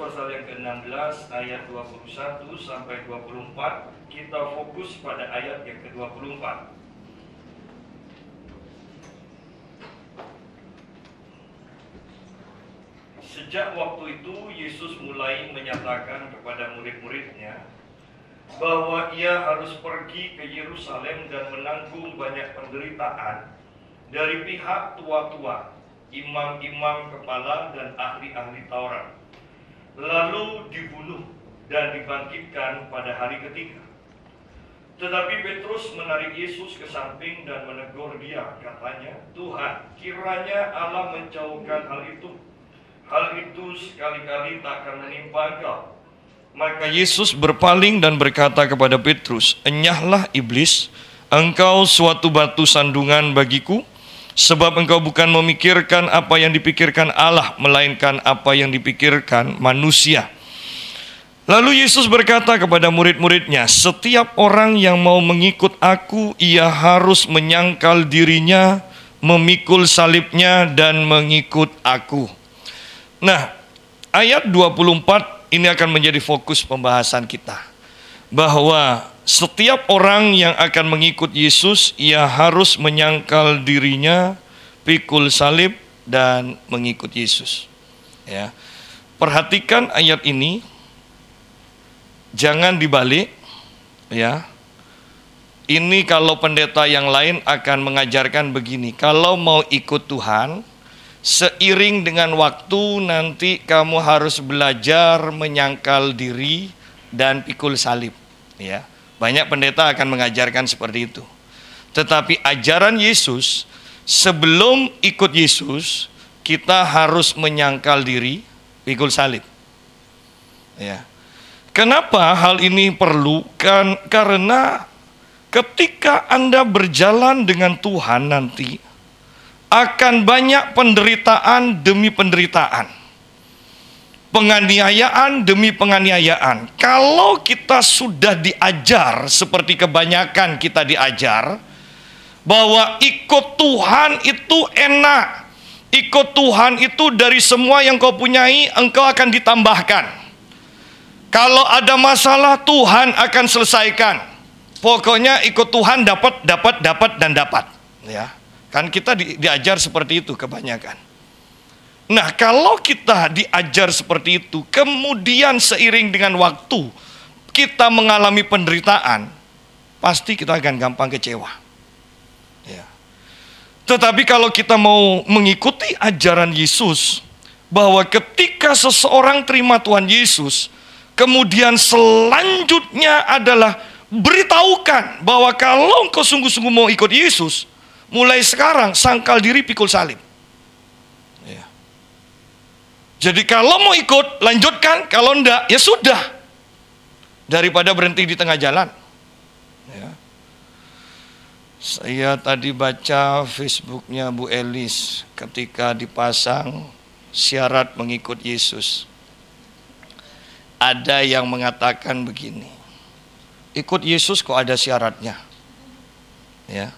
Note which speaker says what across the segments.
Speaker 1: pasal yang ke-16 ayat 21 sampai 24. Kita fokus pada ayat yang ke-24. Sejak waktu itu Yesus mulai menyatakan kepada murid-muridnya bahwa ia harus pergi ke Yerusalem dan menanggung banyak penderitaan dari pihak tua-tua, imam-imam kepala dan ahli-ahli Taurat, lalu dibunuh dan dibangkitkan pada hari ketiga. Tetapi Petrus menarik Yesus ke samping dan menegur dia, katanya, "Tuhan, kiranya Allah menjauhkan hal itu. Hal itu sekali-kali tak akan menimpa Engkau." Maka Yesus berpaling dan berkata kepada Petrus, "Enyahlah iblis, engkau suatu batu sandungan bagiku, sebab engkau bukan memikirkan apa yang dipikirkan Allah, melainkan apa yang dipikirkan manusia." Lalu Yesus berkata kepada murid-muridnya, "Setiap orang yang mau mengikut aku, ia harus menyangkal dirinya, memikul salibnya, dan mengikut aku." Nah, ayat 24 ini akan menjadi fokus pembahasan kita. Bahwa setiap orang yang akan mengikut Yesus, ia harus menyangkal dirinya, pikul salib, dan mengikut Yesus. Ya. Perhatikan ayat ini, jangan dibalik. Ya. Ini kalau pendeta yang lain akan mengajarkan begini, kalau mau ikut Tuhan, seiring dengan waktu nanti kamu harus belajar menyangkal diri dan pikul salib. Ya, banyak pendeta akan mengajarkan seperti itu. Tetapi ajaran Yesus, sebelum ikut Yesus, kita harus menyangkal diri, pikul salib. Ya. Kenapa hal ini perlu? Karena ketika Anda berjalan dengan Tuhan nanti, akan banyak penderitaan demi penderitaan, penganiayaan demi penganiayaan. Kalau kita sudah diajar seperti kebanyakan kita diajar, bahwa ikut Tuhan itu enak, ikut Tuhan itu dari semua yang kau punyai engkau akan ditambahkan. Kalau ada masalah Tuhan akan selesaikan. Pokoknya ikut Tuhan dapat dan dapat. Ya. Kan kita diajar seperti itu kebanyakan. Nah, kalau kita diajar seperti itu, kemudian seiring dengan waktu kita mengalami penderitaan, pasti kita akan gampang kecewa. Ya. Tetapi kalau kita mau mengikuti ajaran Yesus, bahwa ketika seseorang terima Tuhan Yesus, kemudian selanjutnya adalah beritahukan bahwa kalau engkau sungguh-sungguh mau ikut Yesus, mulai sekarang sangkal diri, pikul salib. Ya. Jadi kalau mau ikut, lanjutkan. Kalau enggak, ya sudah. Daripada berhenti di tengah jalan. Ya. Saya tadi baca Facebooknya Bu Elis ketika dipasang syarat mengikut Yesus. Ada yang mengatakan begini, ikut Yesus kok ada syaratnya? Ya.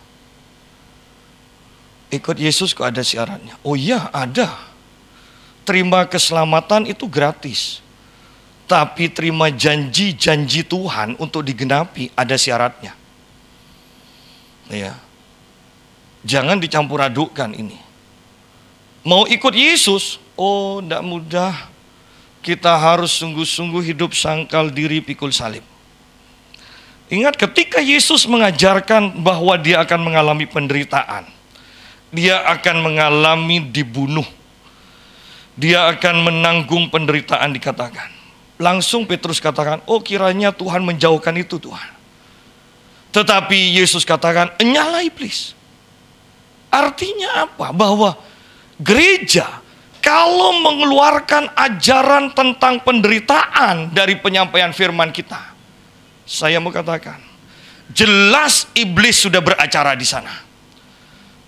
Speaker 1: Ikut Yesus kok ada syaratnya? Oh iya, ada. Terima keselamatan itu gratis. Tapi terima janji-janji Tuhan untuk digenapi ada syaratnya. Ya. Jangan dicampur adukkan ini. Mau ikut Yesus? Oh, tidak mudah. Kita harus sungguh-sungguh hidup sangkal diri, pikul salib. Ingat ketika Yesus mengajarkan bahwa dia akan mengalami penderitaan, dia akan mengalami dibunuh, dia akan menanggung penderitaan dikatakan. Langsung Petrus katakan, oh kiranya Tuhan menjauhkan itu Tuhan. Tetapi Yesus katakan, enyahlah iblis. Artinya apa? Bahwa gereja kalau mengeluarkan ajaran tentang penderitaan dari penyampaian firman kita, saya mau katakan, jelas iblis sudah beracara di sana.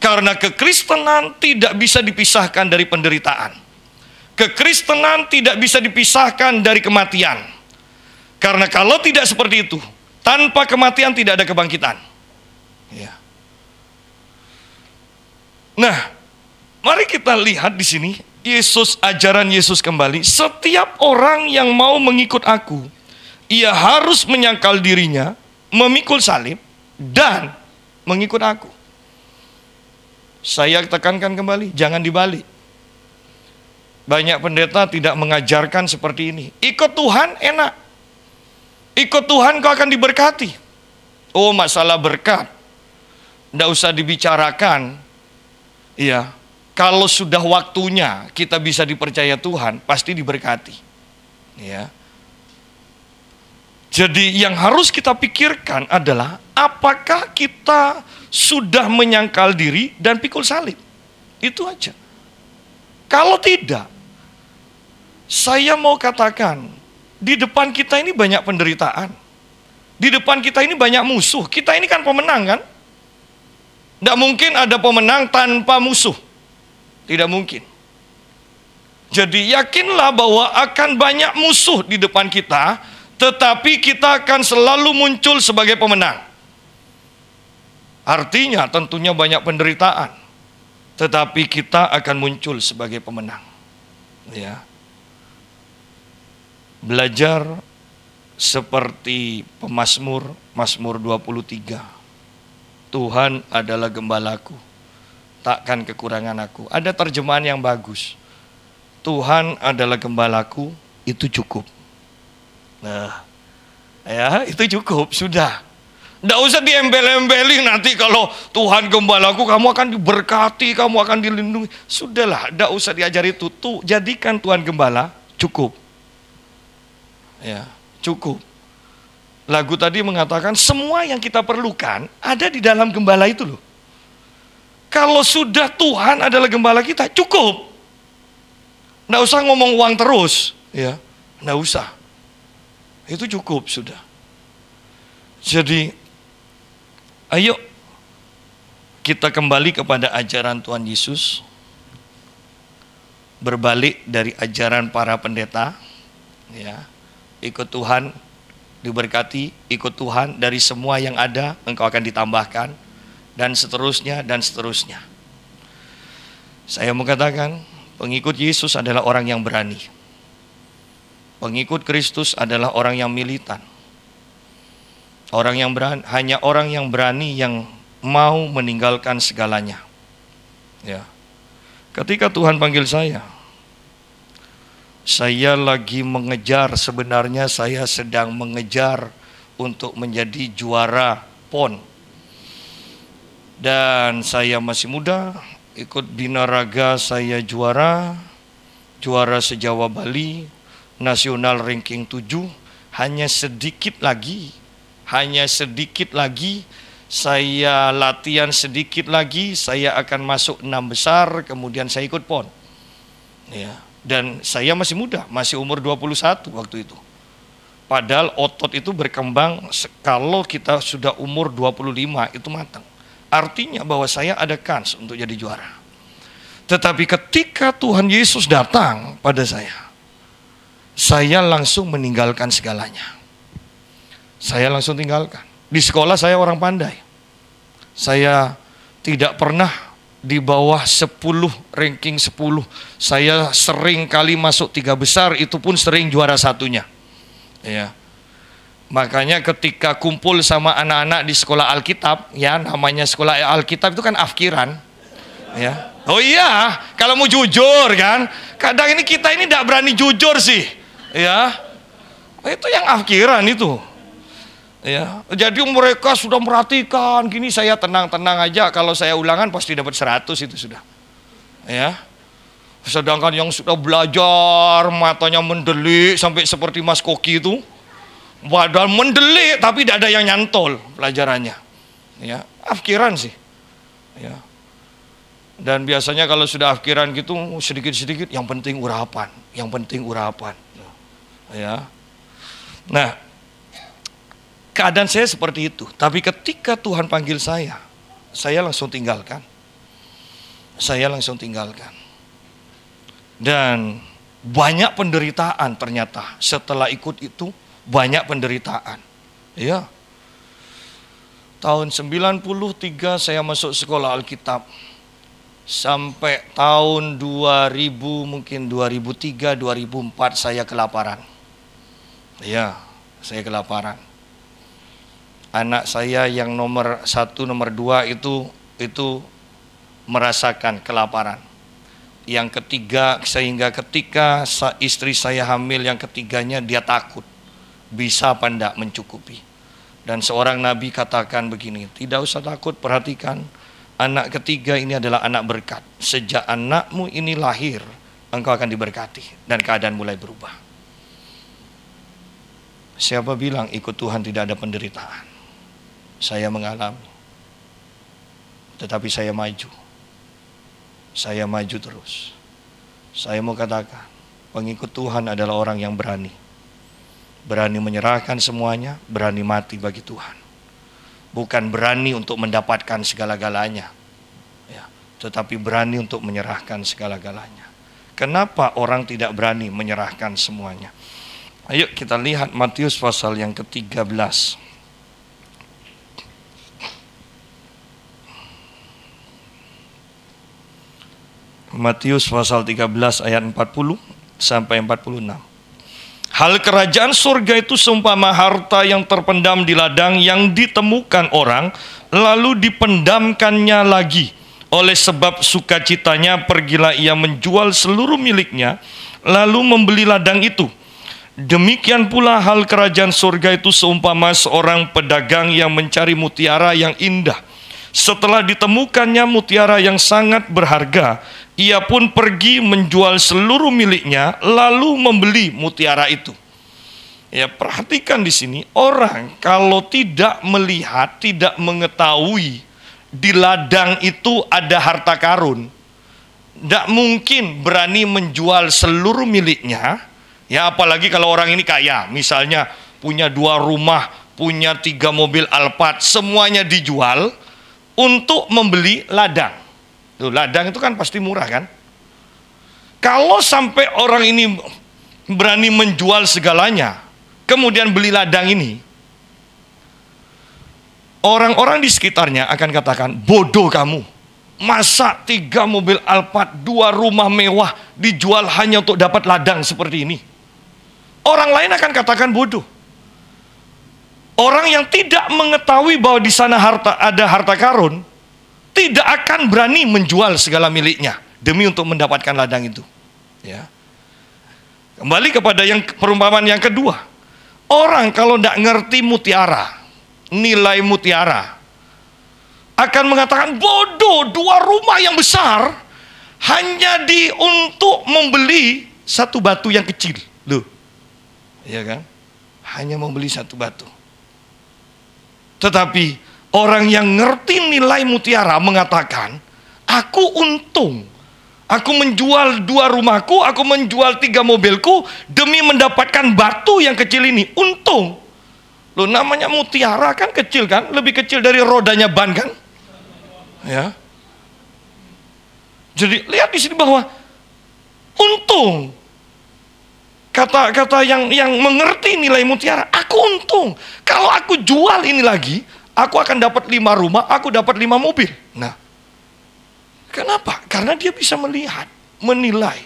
Speaker 1: Karena kekristenan tidak bisa dipisahkan dari penderitaan. Kekristenan tidak bisa dipisahkan dari kematian. Karena kalau tidak seperti itu, tanpa kematian tidak ada kebangkitan. Ya. Nah, Mari kita lihat di sini, ajaran Yesus kembali. Setiap orang yang mau mengikut aku, ia harus menyangkal dirinya, memikul salib, dan mengikut aku. Saya tekankan kembali, jangan dibalik. Banyak pendeta tidak mengajarkan seperti ini. Ikut Tuhan enak. Ikut Tuhan kau akan diberkati. Oh, masalah berkat tidak usah dibicarakan. Iya, kalau sudah waktunya kita bisa dipercaya Tuhan, pasti diberkati. Ya. Jadi yang harus kita pikirkan adalah apakah kita sudah menyangkal diri dan pikul salib. Itu aja. Kalau tidak, saya mau katakan, di depan kita ini banyak penderitaan. Di depan kita ini banyak musuh. Kita ini kan pemenang kan? Tidak mungkin ada pemenang tanpa musuh. Tidak mungkin. Jadi yakinlah bahwa akan banyak musuh di depan kita, tetapi kita akan selalu muncul sebagai pemenang. Artinya tentunya banyak penderitaan, tetapi kita akan muncul sebagai pemenang. Ya. Belajar seperti pemazmur, Mazmur 23. Tuhan adalah gembalaku, takkan kekurangan aku. Ada terjemahan yang bagus. Tuhan adalah gembalaku, itu cukup. Nah, ya itu cukup, sudah. Tidak usah diembel-embeli nanti kalau Tuhan gembalaku, kamu akan diberkati, kamu akan dilindungi. Sudahlah, tidak usah diajari itu. Tuh, jadikan Tuhan gembala, cukup. Ya, cukup. Lagu tadi mengatakan semua yang kita perlukan ada di dalam gembala itu loh. Kalau sudah Tuhan adalah gembala kita, cukup. Nggak usah ngomong uang terus, ya, nggak usah. Itu cukup sudah. Jadi, ayo kita kembali kepada ajaran Tuhan Yesus, berbalik dari ajaran para pendeta, ya, ikut Tuhan. Diberkati, ikut Tuhan, dari semua yang ada engkau akan ditambahkan, dan seterusnya dan seterusnya. Saya mau katakan, pengikut Yesus adalah orang yang berani. Pengikut Kristus adalah orang yang militan. Orang yang berani, hanya orang yang berani yang mau meninggalkan segalanya. Ya. Ketika Tuhan panggil saya lagi mengejar, sebenarnya saya sedang mengejar untuk menjadi juara PON. Dan saya masih muda, ikut binaraga saya juara se-Jawa Bali, nasional ranking 7, hanya sedikit lagi, saya latihan sedikit lagi, saya akan masuk 6 besar, kemudian saya ikut PON. Ya. Dan saya masih muda, masih umur 21 waktu itu. Padahal otot itu berkembang kalau kita sudah umur 25 itu matang. Artinya bahwa saya ada kans untuk jadi juara. Tetapi ketika Tuhan Yesus datang pada saya langsung meninggalkan segalanya. Saya langsung tinggalkan. Di sekolah saya orang pandai. Saya tidak pernah di bawah 10, ranking 10. Saya sering kali masuk 3 besar, itu pun sering juara satunya. Ya. Makanya ketika kumpul sama anak-anak di sekolah Alkitab, ya namanya sekolah Alkitab itu kan afkiran. Ya. Oh iya, kalau mau jujur kan, kadang ini kita ini tidak berani jujur sih. Ya. Itu yang afkiran itu. Ya, jadi mereka sudah merhatikan gini, saya tenang-tenang aja, kalau saya ulangan pasti dapat 100 itu sudah. Ya. Sedangkan yang sudah belajar matanya mendelik sampai seperti Mas Koki itu, padahal mendelik tapi tidak ada yang nyantol pelajarannya. Ya, afkiran sih. Ya. Dan biasanya kalau sudah afkiran gitu sedikit-sedikit yang penting urapan, Ya. Nah, keadaan saya seperti itu. Tapi ketika Tuhan panggil saya langsung tinggalkan. Dan banyak penderitaan ternyata. Setelah ikut itu, banyak penderitaan. Ya. Tahun 93 saya masuk sekolah Alkitab.
Speaker 2: Sampai tahun 2000, mungkin 2003, 2004 saya kelaparan. Ya, saya kelaparan. Anak saya yang nomor 1, nomor 2 itu merasakan kelaparan. Yang ketiga, sehingga ketika istri saya hamil yang ketiganya, dia takut bisa apa enggak mencukupi. Dan seorang nabi katakan begini, tidak usah takut, perhatikan, anak ketiga ini adalah anak berkat. Sejak anakmu ini lahir, engkau akan diberkati dan keadaan mulai berubah. Siapa bilang ikut Tuhan tidak ada penderitaan? Saya mengalami, tetapi saya maju. Saya maju terus. Saya mau katakan, pengikut Tuhan adalah orang yang berani. Berani menyerahkan semuanya, berani mati bagi Tuhan. Bukan berani untuk mendapatkan segala-galanya, ya, tetapi berani untuk menyerahkan segala-galanya. Kenapa orang tidak berani menyerahkan semuanya? Ayo kita lihat Matius pasal yang ke-13. Matius pasal 13 ayat 40 sampai 46. Hal kerajaan surga itu seumpama harta yang terpendam di ladang yang ditemukan orang, lalu dipendamkannya lagi. Oleh sebab sukacitanya pergilah ia menjual seluruh miliknya, lalu membeli ladang itu. Demikian pula hal kerajaan surga itu seumpama seorang pedagang yang mencari mutiara yang indah. Setelah ditemukannya mutiara yang sangat berharga, ia pun pergi menjual seluruh miliknya, lalu membeli mutiara itu. Ya, perhatikan di sini, orang kalau tidak melihat, tidak mengetahui di ladang itu ada harta karun, tidak mungkin berani menjual seluruh miliknya. Ya, apalagi kalau orang ini kaya, misalnya punya 2 rumah, punya 3 mobil Alphard, semuanya dijual untuk membeli ladang. Tuh, ladang itu kan pasti murah kan? Kalau sampai orang ini berani menjual segalanya, kemudian beli ladang ini, orang-orang di sekitarnya akan katakan, bodoh kamu. Masa 3 mobil Alphard, 2 rumah mewah dijual hanya untuk dapat ladang seperti ini? Orang lain akan katakan bodoh. Orang yang tidak mengetahui bahwa di sana ada harta karun, tidak akan berani menjual segala miliknya demi untuk mendapatkan ladang itu. Ya. Kembali kepada perumpamaan yang kedua. Orang kalau tidak ngerti mutiara, nilai mutiara, akan mengatakan bodoh, 2 rumah yang besar hanya untuk membeli 1 batu yang kecil. Loh, ya kan? Hanya membeli 1 batu. Tetapi orang yang ngerti nilai mutiara mengatakan, aku untung. Aku menjual 2 rumahku, aku menjual 3 mobilku demi mendapatkan batu yang kecil ini. Untung. Loh, namanya mutiara kan kecil kan? Lebih kecil dari rodanya ban kan? Ya. Jadi lihat di sini bahwa untung. Kata-kata yang mengerti nilai mutiara, aku untung. Kalau aku jual ini lagi, aku akan dapat 5 rumah, aku dapat 5 mobil. Nah, kenapa? Karena dia bisa melihat, menilai.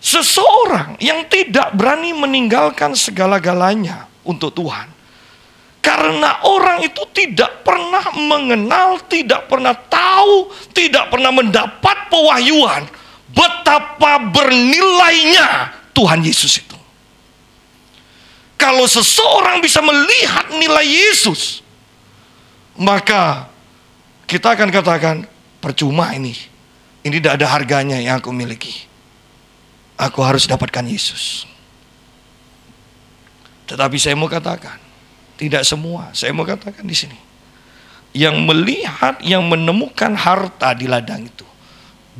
Speaker 2: Seseorang yang tidak berani meninggalkan segala-galanya untuk Tuhan, karena orang itu tidak pernah mengenal, tidak pernah tahu, tidak pernah mendapat pewahyuan betapa bernilainya Tuhan Yesus itu. Kalau seseorang bisa melihat nilai Yesus, maka kita akan katakan, percuma ini tidak ada harganya yang aku miliki. Aku harus dapatkan Yesus. Tetapi saya mau katakan, tidak semua. Saya mau katakan di sini, yang melihat, yang menemukan harta di ladang itu,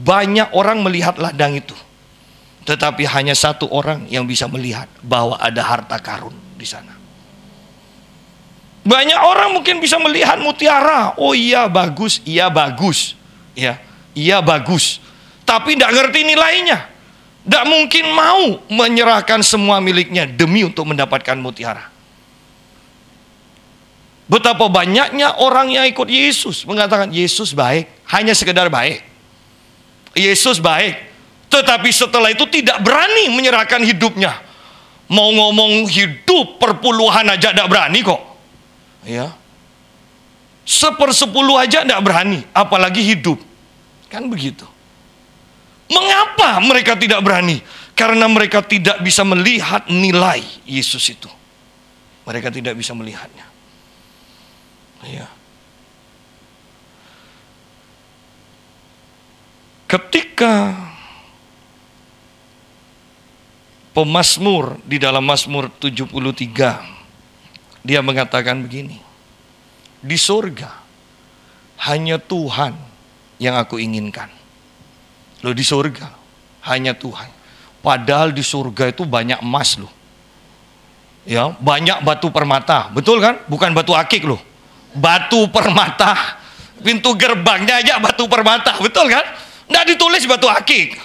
Speaker 2: banyak orang melihat ladang itu, tetapi hanya 1 orang yang bisa melihat bahwa ada harta karun di sana. Banyak orang mungkin bisa melihat mutiara, oh iya bagus, iya bagus, ya, iya bagus, tapi tidak ngerti nilainya. Tidak mungkin mau menyerahkan semua miliknya demi untuk mendapatkan mutiara. Betapa banyaknya orang yang ikut Yesus mengatakan Yesus baik, hanya sekedar baik. Yesus baik, tetapi setelah itu tidak berani menyerahkan hidupnya. Mau ngomong hidup perpuluhan aja tidak berani kok. Ya. 1/10 aja tidak berani, apalagi hidup. Kan begitu. Mengapa mereka tidak berani? Karena mereka tidak bisa melihat nilai Yesus itu. Mereka tidak bisa melihatnya. Ya. Ketika pemazmur di dalam Mazmur 73, dia mengatakan begini, di surga hanya Tuhan yang aku inginkan. Loh, di surga hanya Tuhan. Padahal di surga itu banyak emas loh. Ya, banyak batu permata. Betul kan? Bukan batu akik loh. Batu permata. Pintu gerbangnya aja batu permata. Betul kan? Nggak ditulis batu akik.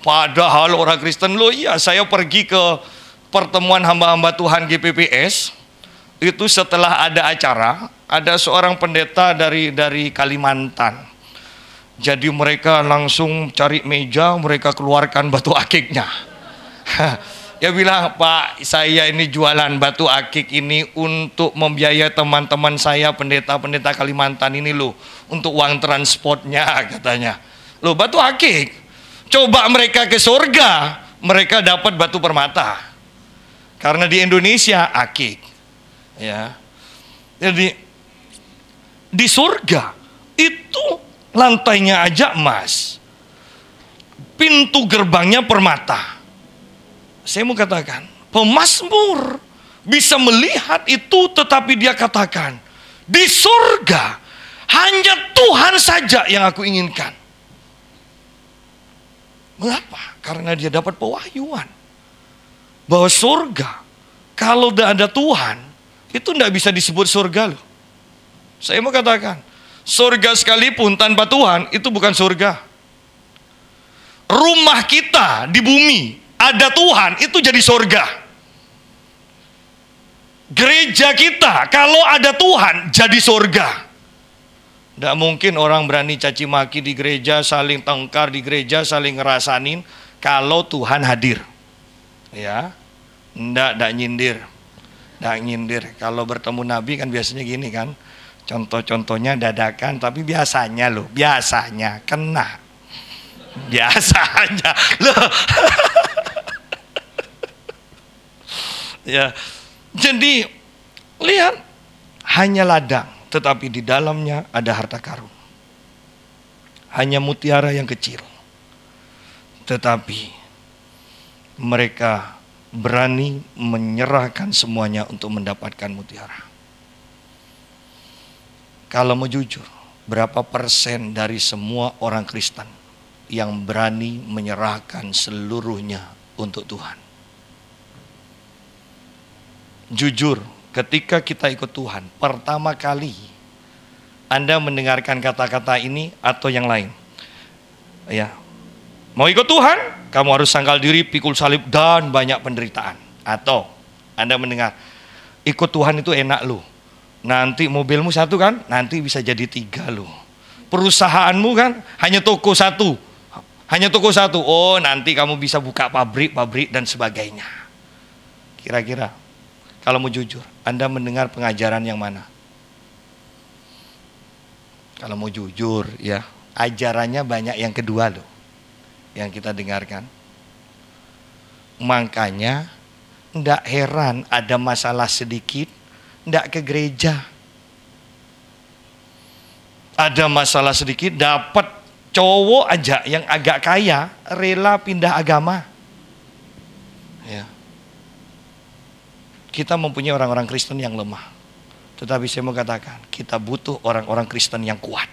Speaker 2: Padahal orang Kristen loh, iya, saya pergi ke pertemuan hamba-hamba Tuhan GPPS. Itu setelah ada acara, ada seorang pendeta dari Kalimantan. Jadi mereka langsung cari meja, mereka keluarkan batu akiknya. Dia bilang, Pak, saya ini jualan batu akik ini untuk membiayai teman-teman saya pendeta-pendeta Kalimantan ini loh, untuk uang transportnya katanya. Loh, batu akik. Coba mereka ke surga, mereka dapat batu permata. Karena di Indonesia akik. Ya. Jadi di surga itu lantainya aja emas. Pintu gerbangnya permata. Saya mau katakan, pemazmur bisa melihat itu, tetapi dia katakan, di surga hanya Tuhan saja yang aku inginkan. Mengapa? Karena dia dapat pewahyuan bahwa surga kalau tidak ada Tuhan itu tidak bisa disebut surga loh. Saya mau katakan, surga sekalipun tanpa Tuhan itu bukan surga. Rumah kita di bumi ada Tuhan itu jadi surga. Gereja kita kalau ada Tuhan jadi surga. Tidak mungkin orang berani caci maki di gereja, saling tengkar di gereja, saling ngerasanin kalau Tuhan hadir. Ya, tidak nyindir. Tidak nyindir. Kalau bertemu Nabi kan biasanya gini kan. Contoh-contohnya dadakan, tapi biasanya loh, biasanya kena. Biasanya loh. Ya. Jadi lihat, hanya ladang, tetapi di dalamnya ada harta karun. Hanya mutiara yang kecil, tetapi mereka berani menyerahkan semuanya untuk mendapatkan mutiara. Kalau mau jujur, berapa persen dari semua orang Kristen yang berani menyerahkan seluruhnya untuk Tuhan? Jujur, ketika kita ikut Tuhan, pertama kali Anda mendengarkan kata-kata ini atau yang lain? Ya, mau ikut Tuhan, kamu harus sangkal diri, pikul salib, dan banyak penderitaan. Atau Anda mendengar, ikut Tuhan itu enak loh. Nanti mobilmu satu kan, nanti bisa jadi 3 loh. Perusahaanmu kan, hanya toko satu. Hanya toko satu, oh nanti kamu bisa buka pabrik dan sebagainya. Kira-kira, kalau mau jujur, Anda mendengar pengajaran yang mana? Kalau mau jujur ya, ajarannya banyak yang kedua loh, yang kita dengarkan. Makanya tidak heran ada masalah sedikit, tidak ke gereja. Ada masalah sedikit, dapat cowok aja yang agak kaya, rela pindah agama. Ya. Kita mempunyai orang-orang Kristen yang lemah. Tetapi saya mau katakan, kita butuh orang-orang Kristen yang kuat.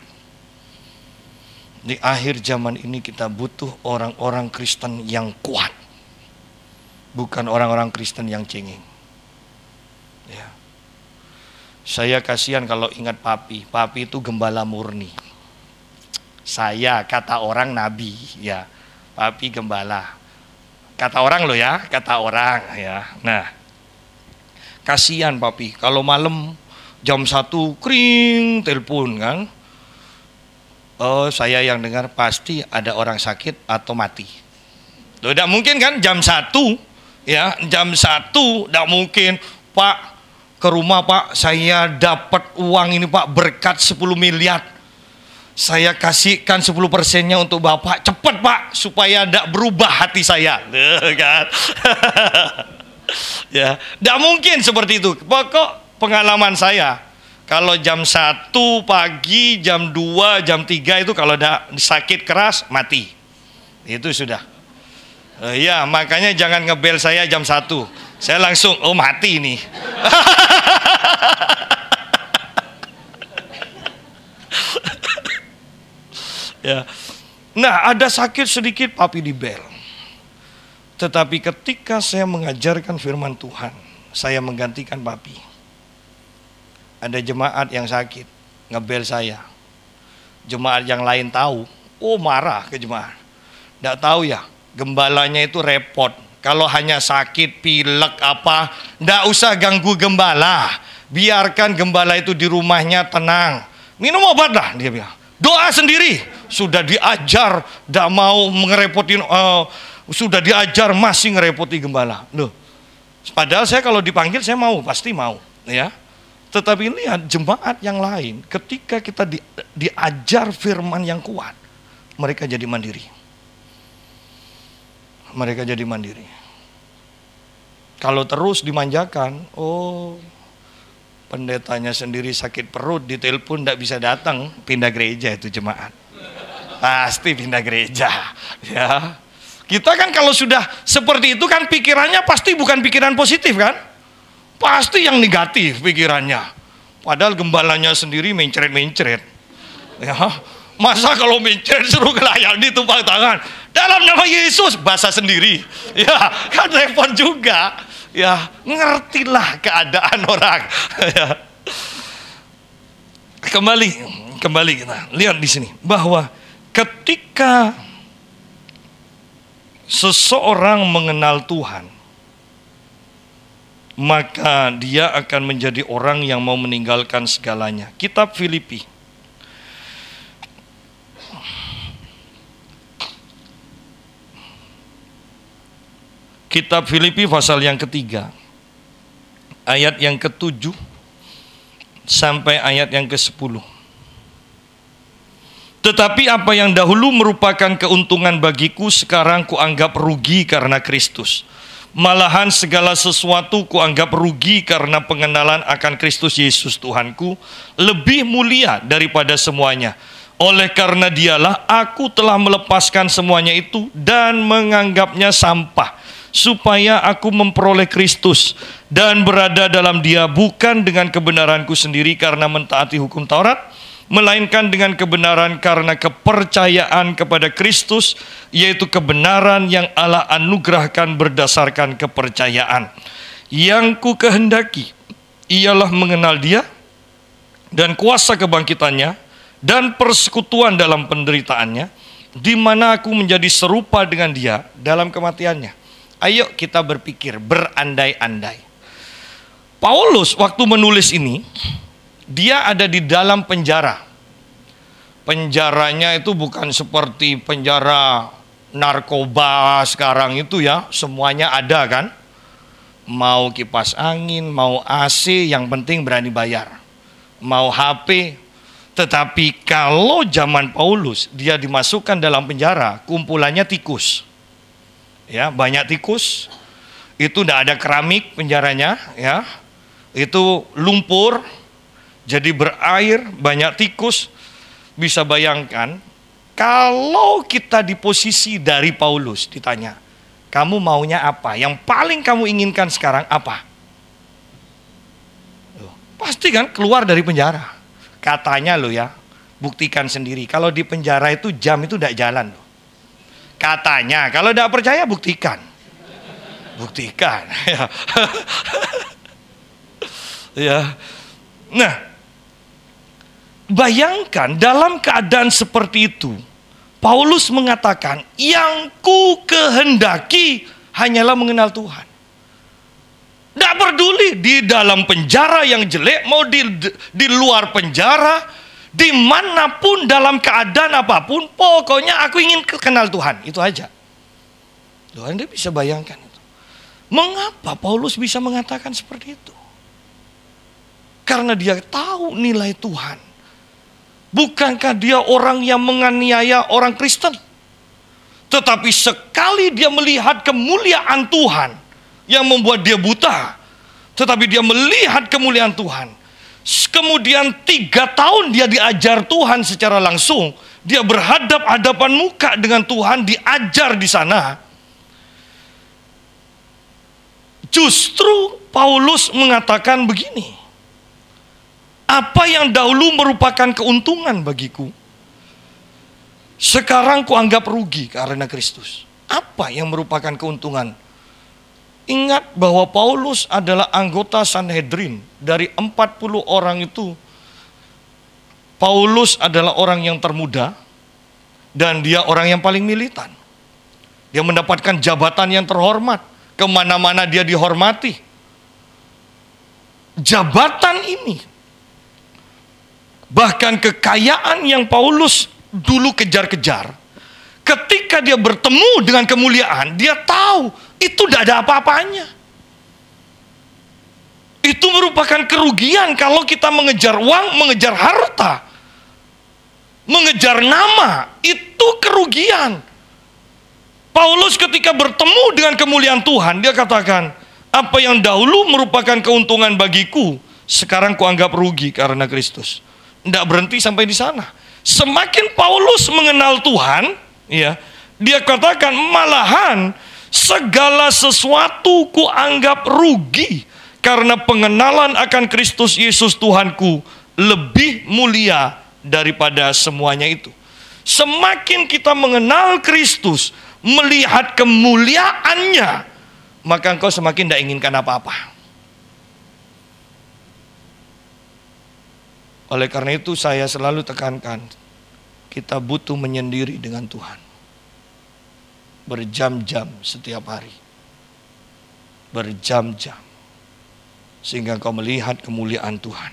Speaker 2: Di akhir zaman ini kita butuh orang-orang Kristen yang kuat. Bukan orang-orang Kristen yang cengeng. Ya. Saya kasihan kalau ingat papi. Papi itu gembala murni. Saya kata orang nabi, ya. Papi gembala. Kata orang loh ya, kata orang ya. Nah, kasihan papi kalau malam jam 1 kring telepon kan. Oh, saya yang dengar pasti ada orang sakit atau mati. Tidak mungkin kan jam 1, ya, jam 1 tidak mungkin, Pak, ke rumah Pak, saya dapat uang ini Pak, berkat 10 miliar. Saya kasihkan 10%-nya untuk Bapak, cepat Pak, supaya tidak berubah hati saya. Kan? Ya, tidak mungkin seperti itu. Pokok pengalaman saya, kalau jam 1 pagi, jam 2, jam 3 itu kalau ada sakit keras, mati. Itu sudah. Ya, makanya jangan ngebel saya jam 1. Saya langsung, oh mati ini. Ya. Nah, ada sakit sedikit, papi dibel. Tetapi ketika saya mengajarkan firman Tuhan, saya menggantikan papi. Ada jemaat yang sakit, ngebel saya. Jemaat yang lain tahu, oh marah ke jemaat. Nggak tahu ya, gembalanya itu repot. Kalau hanya sakit, pilek apa, nggak usah ganggu gembala. Biarkan gembala itu di rumahnya tenang. Minum obat lah, dia bilang. Doa sendiri. Sudah diajar, nggak mau ngerepotin, sudah diajar masih ngerepoti gembala. Loh, padahal saya kalau dipanggil saya mau, pasti mau. Ya. Tetapi lihat jemaat yang lain, ketika kita diajar firman yang kuat, mereka jadi mandiri. Mereka jadi mandiri. Kalau terus dimanjakan, oh pendetanya sendiri sakit perut, ditelepon tidak bisa datang, pindah gereja itu jemaat. Pasti pindah gereja. Ya. Kita kan kalau sudah seperti itu kan pikirannya pasti bukan pikiran positif kan? Pasti yang negatif pikirannya. Padahal gembalanya sendiri mencret-mencret. Ya, masa kalau mencret suruh kelayani tumpang tangan. Dalam nama Yesus bahasa sendiri. Ya, kan repot juga. Ya, ngertilah keadaan orang. Ya. Kembali kita lihat di sini bahwa ketika seseorang mengenal Tuhan, maka dia akan menjadi orang yang mau meninggalkan segalanya. Kitab Filipi. Kitab Filipi pasal yang ketiga, ayat yang ke-7 sampai ayat yang ke-10. Tetapi apa yang dahulu merupakan keuntungan bagiku, sekarang kuanggap rugi karena Kristus. Malahan segala sesuatu kuanggap rugi karena pengenalan akan Kristus Yesus Tuhanku lebih mulia daripada semuanya. Oleh karena dialah aku telah melepaskan semuanya itu dan menganggapnya sampah, supaya aku memperoleh Kristus dan berada dalam Dia, bukan dengan kebenaranku sendiri karena mentaati hukum Taurat, melainkan dengan kebenaran karena kepercayaan kepada Kristus, yaitu kebenaran yang Allah anugerahkan berdasarkan kepercayaan. Yang ku kehendaki ialah mengenal Dia dan kuasa kebangkitannya dan persekutuan dalam penderitaannya, di mana aku menjadi serupa dengan Dia dalam kematiannya. Ayo kita berpikir, berandai-andai. Paulus waktu menulis ini, dia ada di dalam penjara. Penjaranya itu bukan seperti penjara narkoba sekarang itu ya, semuanya ada kan. Mau kipas angin, mau AC, yang penting berani bayar. Mau HP. Tetapi kalau zaman Paulus, dia dimasukkan dalam penjara, kumpulannya tikus. Ya, banyak tikus. Itu tidak ada keramik penjaranya, ya. Itu lumpur. Jadi berair, banyak tikus. Bisa bayangkan, kalau kita di posisi dari Paulus, ditanya, kamu maunya apa? Yang paling kamu inginkan sekarang apa? Pasti kan keluar dari penjara. Katanya loh ya, buktikan sendiri. Kalau di penjara itu jam itu tidak jalan loh. Katanya, kalau tidak percaya buktikan. Buktikan. Ya. Nah, bayangkan dalam keadaan seperti itu, Paulus mengatakan, yang ku kehendaki hanyalah mengenal Tuhan. Tidak peduli di dalam penjara yang jelek, mau di luar penjara, Dimanapun, dalam keadaan apapun, pokoknya aku ingin kenal Tuhan. Itu aja. Loh, Anda bisa bayangkan itu. Mengapa Paulus bisa mengatakan seperti itu? Karena dia tahu nilai Tuhan. Bukankah dia orang yang menganiaya orang Kristen? Tetapi sekali dia melihat kemuliaan Tuhan yang membuat dia buta, tetapi dia melihat kemuliaan Tuhan. Kemudian 3 tahun dia diajar Tuhan secara langsung. Dia berhadap-hadapan muka dengan Tuhan, diajar di sana. Justru Paulus mengatakan begini, apa yang dahulu merupakan keuntungan bagiku, sekarang kuanggap rugi karena Kristus. Apa yang merupakan keuntungan? Ingat bahwa Paulus adalah anggota Sanhedrin. Dari 40 orang itu, Paulus adalah orang yang termuda dan dia orang yang paling militan. Dia mendapatkan jabatan yang terhormat. Kemana-mana dia dihormati. Jabatan ini, bahkan kekayaan yang Paulus dulu kejar-kejar, ketika dia bertemu dengan kemuliaan, dia tahu itu tidak ada apa-apanya. Itu merupakan kerugian kalau kita mengejar uang, mengejar harta, mengejar nama. Itu kerugian. Paulus ketika bertemu dengan kemuliaan Tuhan, dia katakan, apa yang dahulu merupakan keuntungan bagiku, sekarang kuanggap rugi karena Kristus. Tidak berhenti sampai di sana. Semakin Paulus mengenal Tuhan, ya, dia katakan malahan segala sesuatu kuanggap rugi karena pengenalan akan Kristus Yesus Tuhanku lebih mulia daripada semuanya itu. Semakin kita mengenal Kristus, melihat kemuliaannya, maka engkau semakin tidak inginkan apa-apa. Oleh karena itu saya selalu tekankan, kita butuh menyendiri dengan Tuhan. Berjam-jam setiap hari. Berjam-jam. Sehingga engkau melihat kemuliaan Tuhan.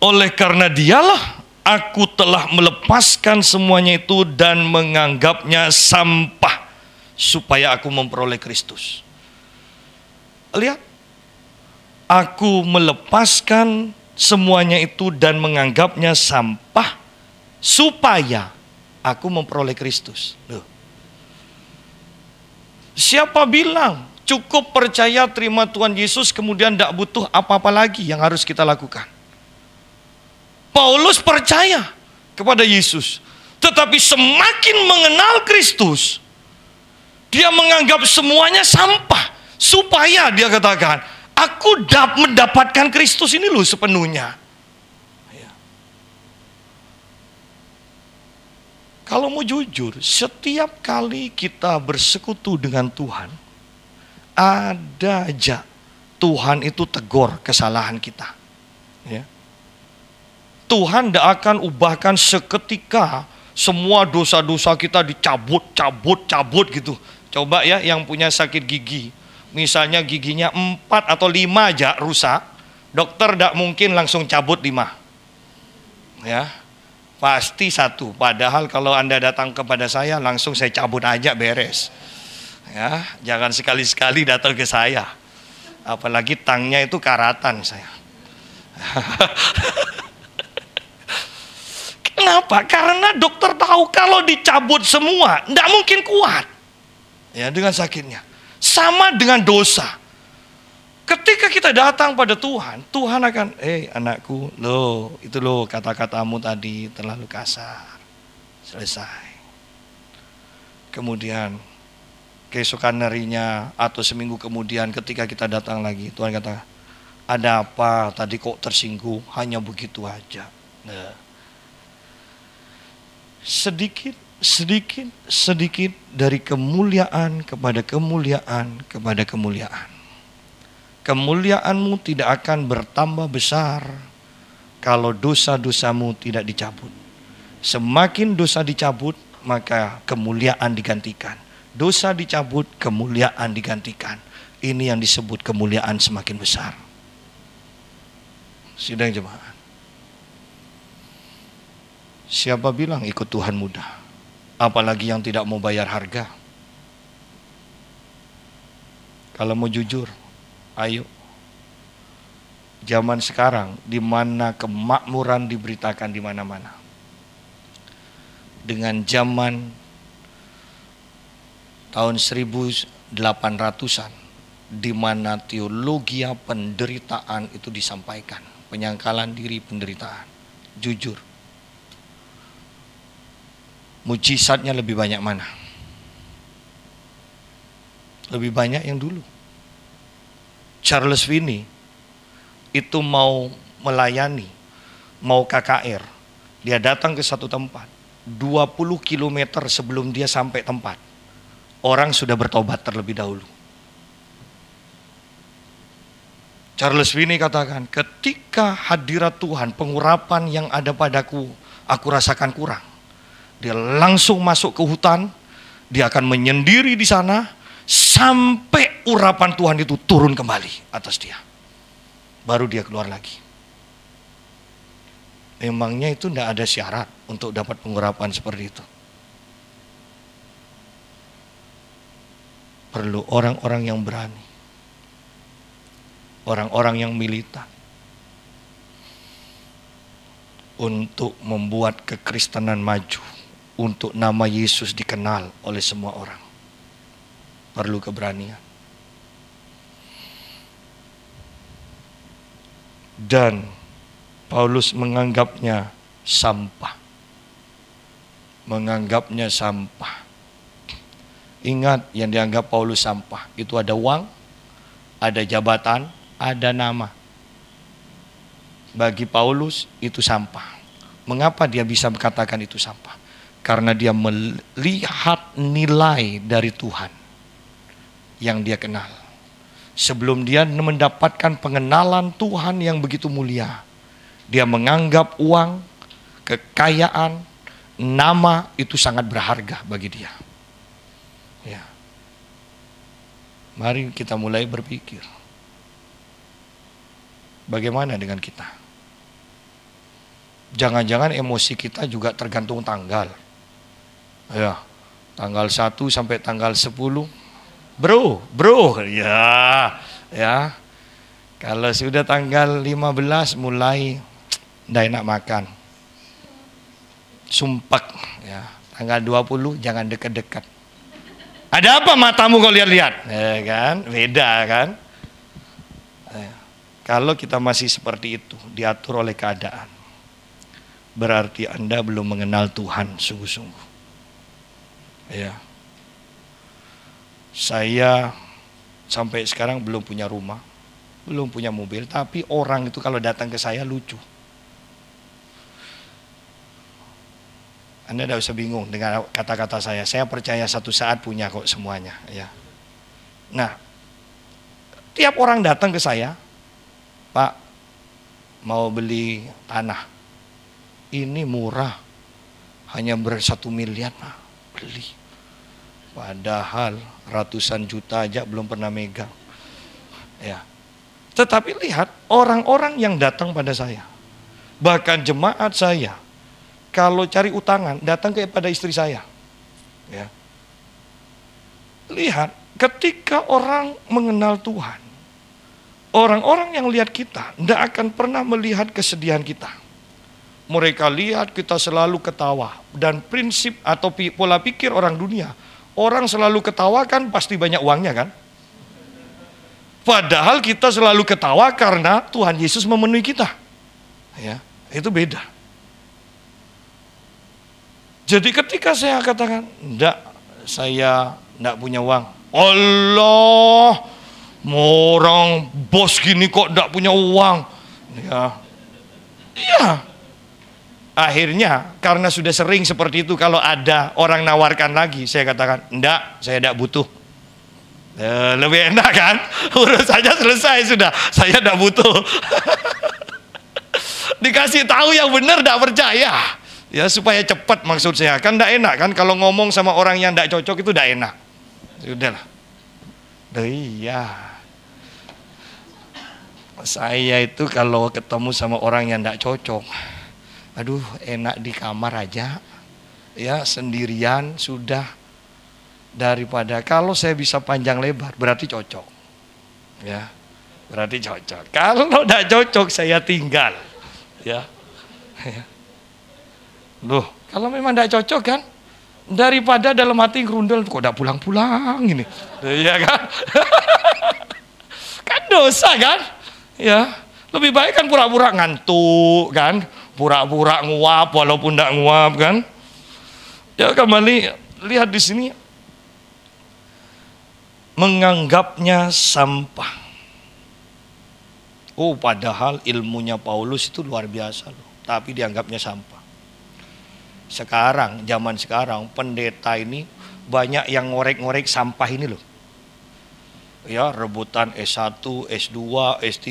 Speaker 2: Oleh karena dialah aku telah melepaskan semuanya itu dan menganggapnya sampah supaya aku memperoleh Kristus. Lihat. Aku melepaskan semuanya itu dan menganggapnya sampah supaya aku memperoleh Kristus. Loh. Siapa bilang cukup percaya terima Tuhan Yesus kemudian tidak butuh apa-apa lagi yang harus kita lakukan? Paulus percaya kepada Yesus, tetapi semakin mengenal Kristus, dia menganggap semuanya sampah supaya dia katakan, aku mendapatkan Kristus ini loh sepenuhnya. Ya. Kalau mau jujur, setiap kali kita bersekutu dengan Tuhan, ada aja Tuhan itu tegur kesalahan kita. Ya. Tuhan tidak akan ubahkan seketika semua dosa-dosa kita dicabut gitu. Coba ya yang punya sakit gigi. Misalnya giginya 4 atau 5 aja rusak, dokter tidak mungkin langsung cabut 5. Ya, pasti 1. Padahal kalau Anda datang kepada saya, langsung saya cabut aja beres. Ya, jangan sekali-sekali datang ke saya. Apalagi tangnya itu karatan saya. Kenapa? Karena dokter tahu kalau dicabut semua, tidak mungkin kuat. Ya, dengan sakitnya. Sama dengan dosa. Ketika kita datang pada Tuhan, Tuhan akan, anakku, itu kata-katamu tadi terlalu kasar. Selesai. Kemudian, keesokan harinya atau seminggu kemudian ketika kita datang lagi, Tuhan kata, ada apa tadi kok tersinggung, hanya begitu aja. Nah. Sedikit dari kemuliaan kepada kemuliaan kepada kemuliaan. Kemuliaanmu tidak akan bertambah besar kalau dosa-dosamu tidak dicabut. Semakin dosa dicabut, maka kemuliaan digantikan. Dosa dicabut, kemuliaan digantikan. Ini yang disebut kemuliaan semakin besar. Sidang jemaat. Siapa bilang ikut Tuhan mudah? Apalagi yang tidak mau bayar harga. Kalau mau jujur, ayo. Zaman sekarang di mana kemakmuran diberitakan di mana-mana. Dengan zaman tahun 1800-an di mana teologi penderitaan itu disampaikan, penyangkalan diri, penderitaan. Jujur. Mujizatnya lebih banyak mana? Lebih banyak yang dulu. Charles Finney itu mau melayani, mau KKR. Dia datang ke satu tempat, 20 km sebelum dia sampai tempat, orang sudah bertobat terlebih dahulu. Charles Finney katakan, ketika hadirat Tuhan, pengurapan yang ada padaku, aku rasakan kurang. Dia langsung masuk ke hutan, dia akan menyendiri di sana, sampai urapan Tuhan itu turun kembali atas dia. Baru dia keluar lagi. Memangnya itu tidak ada syarat untuk dapat pengurapan seperti itu. Perlu orang-orang yang berani. Orang-orang yang militan. Untuk membuat kekristenan maju. Untuk nama Yesus dikenal oleh semua orang. Perlu keberanian. Dan Paulus menganggapnya sampah. Menganggapnya sampah. Ingat yang dianggap Paulus sampah. Itu ada uang, ada jabatan, ada nama. Bagi Paulus itu sampah. Mengapa dia bisa mengatakan itu sampah? Karena dia melihat nilai dari Tuhan yang dia kenal. Sebelum dia mendapatkan pengenalan Tuhan yang begitu mulia, dia menganggap uang, kekayaan, nama itu sangat berharga bagi dia. Ya. Mari kita mulai berpikir. Bagaimana dengan kita? Jangan-jangan emosi kita juga tergantung tanggal. Ya, tanggal 1 sampai tanggal 10. Bro, ya. Kalau sudah tanggal 15 mulai nggak enak makan. Sumpek, ya. Tanggal 20 jangan dekat-dekat. Ada apa matamu kau lihat-lihat? Ya kan, beda kan? Ya. Kalau kita masih seperti itu, diatur oleh keadaan, berarti Anda belum mengenal Tuhan sungguh-sungguh. Ya. Saya sampai sekarang belum punya rumah, belum punya mobil, tapi orang itu kalau datang ke saya lucu. Anda tidak usah bingung dengan kata-kata saya. Saya percaya satu saat punya kok semuanya. Ya. Nah, tiap orang datang ke saya, Pak, mau beli tanah. Ini murah, hanya ber1 miliar, Pak, beli. Padahal ratusan juta aja belum pernah megang. Ya. Tetapi lihat orang-orang yang datang pada saya. Bahkan jemaat saya, kalau cari utangan datang kepada istri saya. Ya. Lihat, ketika orang mengenal Tuhan, orang-orang yang lihat kita tidak akan pernah melihat kesedihan kita. Mereka lihat kita selalu ketawa. Dan prinsip atau pola pikir orang dunia, orang selalu ketawa kan pasti banyak uangnya kan? Padahal kita selalu ketawa karena Tuhan Yesus memenuhi kita. Ya, itu beda. Jadi ketika saya katakan, enggak, saya enggak punya uang. Allah, orang bos gini kok enggak punya uang. Ya. Iya. Akhirnya karena sudah sering seperti itu, kalau ada orang nawarkan lagi, saya katakan, enggak, saya enggak butuh. Lebih enak kan? Urusannya selesai sudah, saya enggak butuh. Dikasih tahu yang benar enggak percaya. Ya supaya cepat maksud saya. Kan enggak enak kan kalau ngomong sama orang yang enggak cocok itu enggak enak. Sudahlah. Iya. Saya itu kalau ketemu sama orang yang tidak cocok, aduh enak di kamar aja, ya sendirian sudah, daripada kalau saya bisa panjang lebar berarti cocok, ya berarti cocok. Kalau tidak cocok saya tinggal, ya. Loh, kalau memang tidak cocok kan, daripada dalam hati gerundel kok tidak pulang-pulang ini, ya kan? Kan dosa kan? Ya, lebih baik kan pura-pura ngantuk kan, pura-pura nguap walaupun tidak nguap kan. Ya kembali lihat di sini, menganggapnya sampah. Oh, padahal ilmunya Paulus itu luar biasa loh, tapi dianggapnya sampah. Sekarang, zaman sekarang, pendeta ini banyak yang ngorek-ngorek sampah ini loh. Ya, rebutan S1, S2, S3,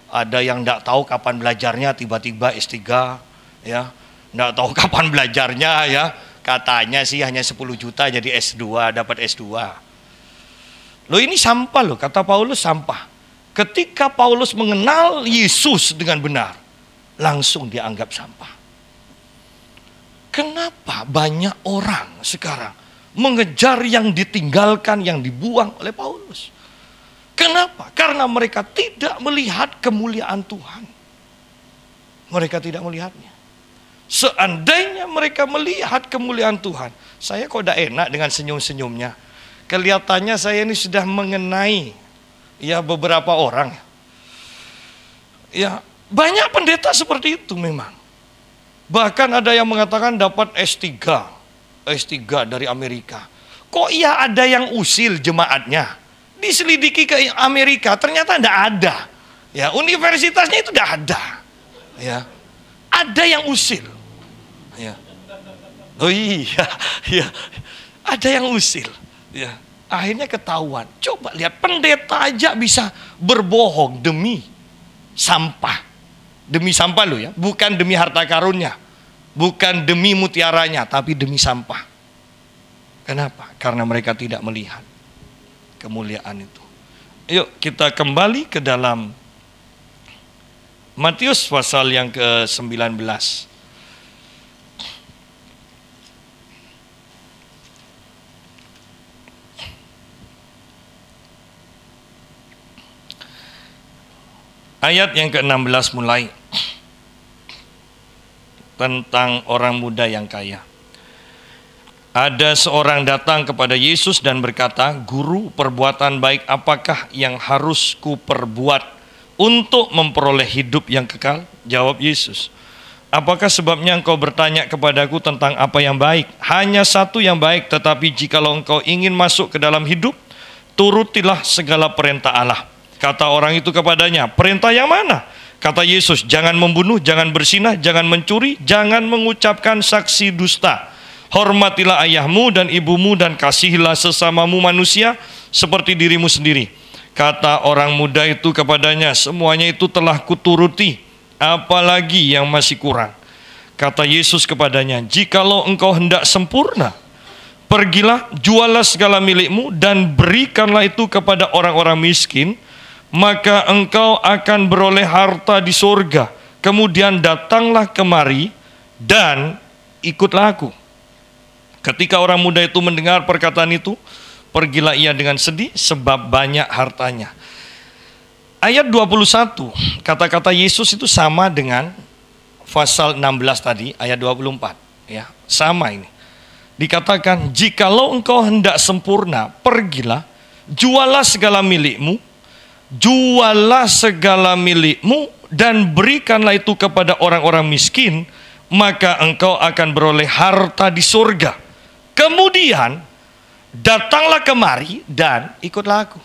Speaker 2: ada yang tidak tahu kapan belajarnya tiba-tiba S3, ya, tidak tahu kapan belajarnya, ya, katanya sih hanya 10 juta jadi S2, dapat S2. Loh ini sampah loh, kata Paulus sampah. Ketika Paulus mengenal Yesus dengan benar, langsung dianggap sampah. Kenapa banyak orang sekarang mengejar yang ditinggalkan, yang dibuang oleh Paulus? Kenapa? Karena mereka tidak melihat kemuliaan Tuhan. Mereka tidak melihatnya. Seandainya mereka melihat kemuliaan Tuhan, saya kok udah enak dengan senyum-senyumnya. Kelihatannya saya ini sudah mengenai ya beberapa orang. Ya, banyak pendeta seperti itu memang. Bahkan ada yang mengatakan dapat S3 dari Amerika. Kok ya ada yang usil jemaatnya? Diselidiki ke Amerika, ternyata tidak ada. Ya, universitasnya itu tidak ada. Ya, ada yang usil. Ya. Oh iya, ya. Ada yang usil. Ya. Akhirnya ketahuan. Coba lihat, pendeta aja bisa berbohong demi sampah. Demi sampah loh ya, bukan demi harta karunnya, bukan demi mutiaranya, tapi demi sampah. Kenapa? Karena mereka tidak melihat kemuliaan itu. Yuk kita kembali ke dalam Matius pasal yang ke-19. Ayat yang ke-16 mulai, tentang orang muda yang kaya. Ada seorang datang kepada Yesus dan berkata, "Guru, perbuatan baik apakah yang harus kuperbuat untuk memperoleh hidup yang kekal?" Jawab Yesus, "Apakah sebabnya engkau bertanya kepadaku tentang apa yang baik? Hanya satu yang baik, tetapi jikalau engkau ingin masuk ke dalam hidup, turutilah segala perintah Allah." Kata orang itu kepadanya, "Perintah yang mana?" Kata Yesus, "Jangan membunuh, jangan berzinah, jangan mencuri, jangan mengucapkan saksi dusta. Hormatilah ayahmu dan ibumu dan kasihilah sesamamu manusia seperti dirimu sendiri." Kata orang muda itu kepadanya, "Semuanya itu telah kuturuti, apalagi yang masih kurang?" Kata Yesus kepadanya, "Jikalau engkau hendak sempurna, pergilah, jualah segala milikmu dan berikanlah itu kepada orang-orang miskin, maka engkau akan beroleh harta di surga. Kemudian datanglah kemari dan ikutlah aku." Ketika orang muda itu mendengar perkataan itu, pergilah ia dengan sedih sebab banyak hartanya. Ayat 21, kata-kata Yesus itu sama dengan pasal 16 tadi, ayat 24. Ya, sama ini. Dikatakan, "Jikalau engkau hendak sempurna, pergilah, jualah segala milikmu, dan berikanlah itu kepada orang-orang miskin, maka engkau akan beroleh harta di surga. Kemudian datanglah kemari dan ikutlah aku."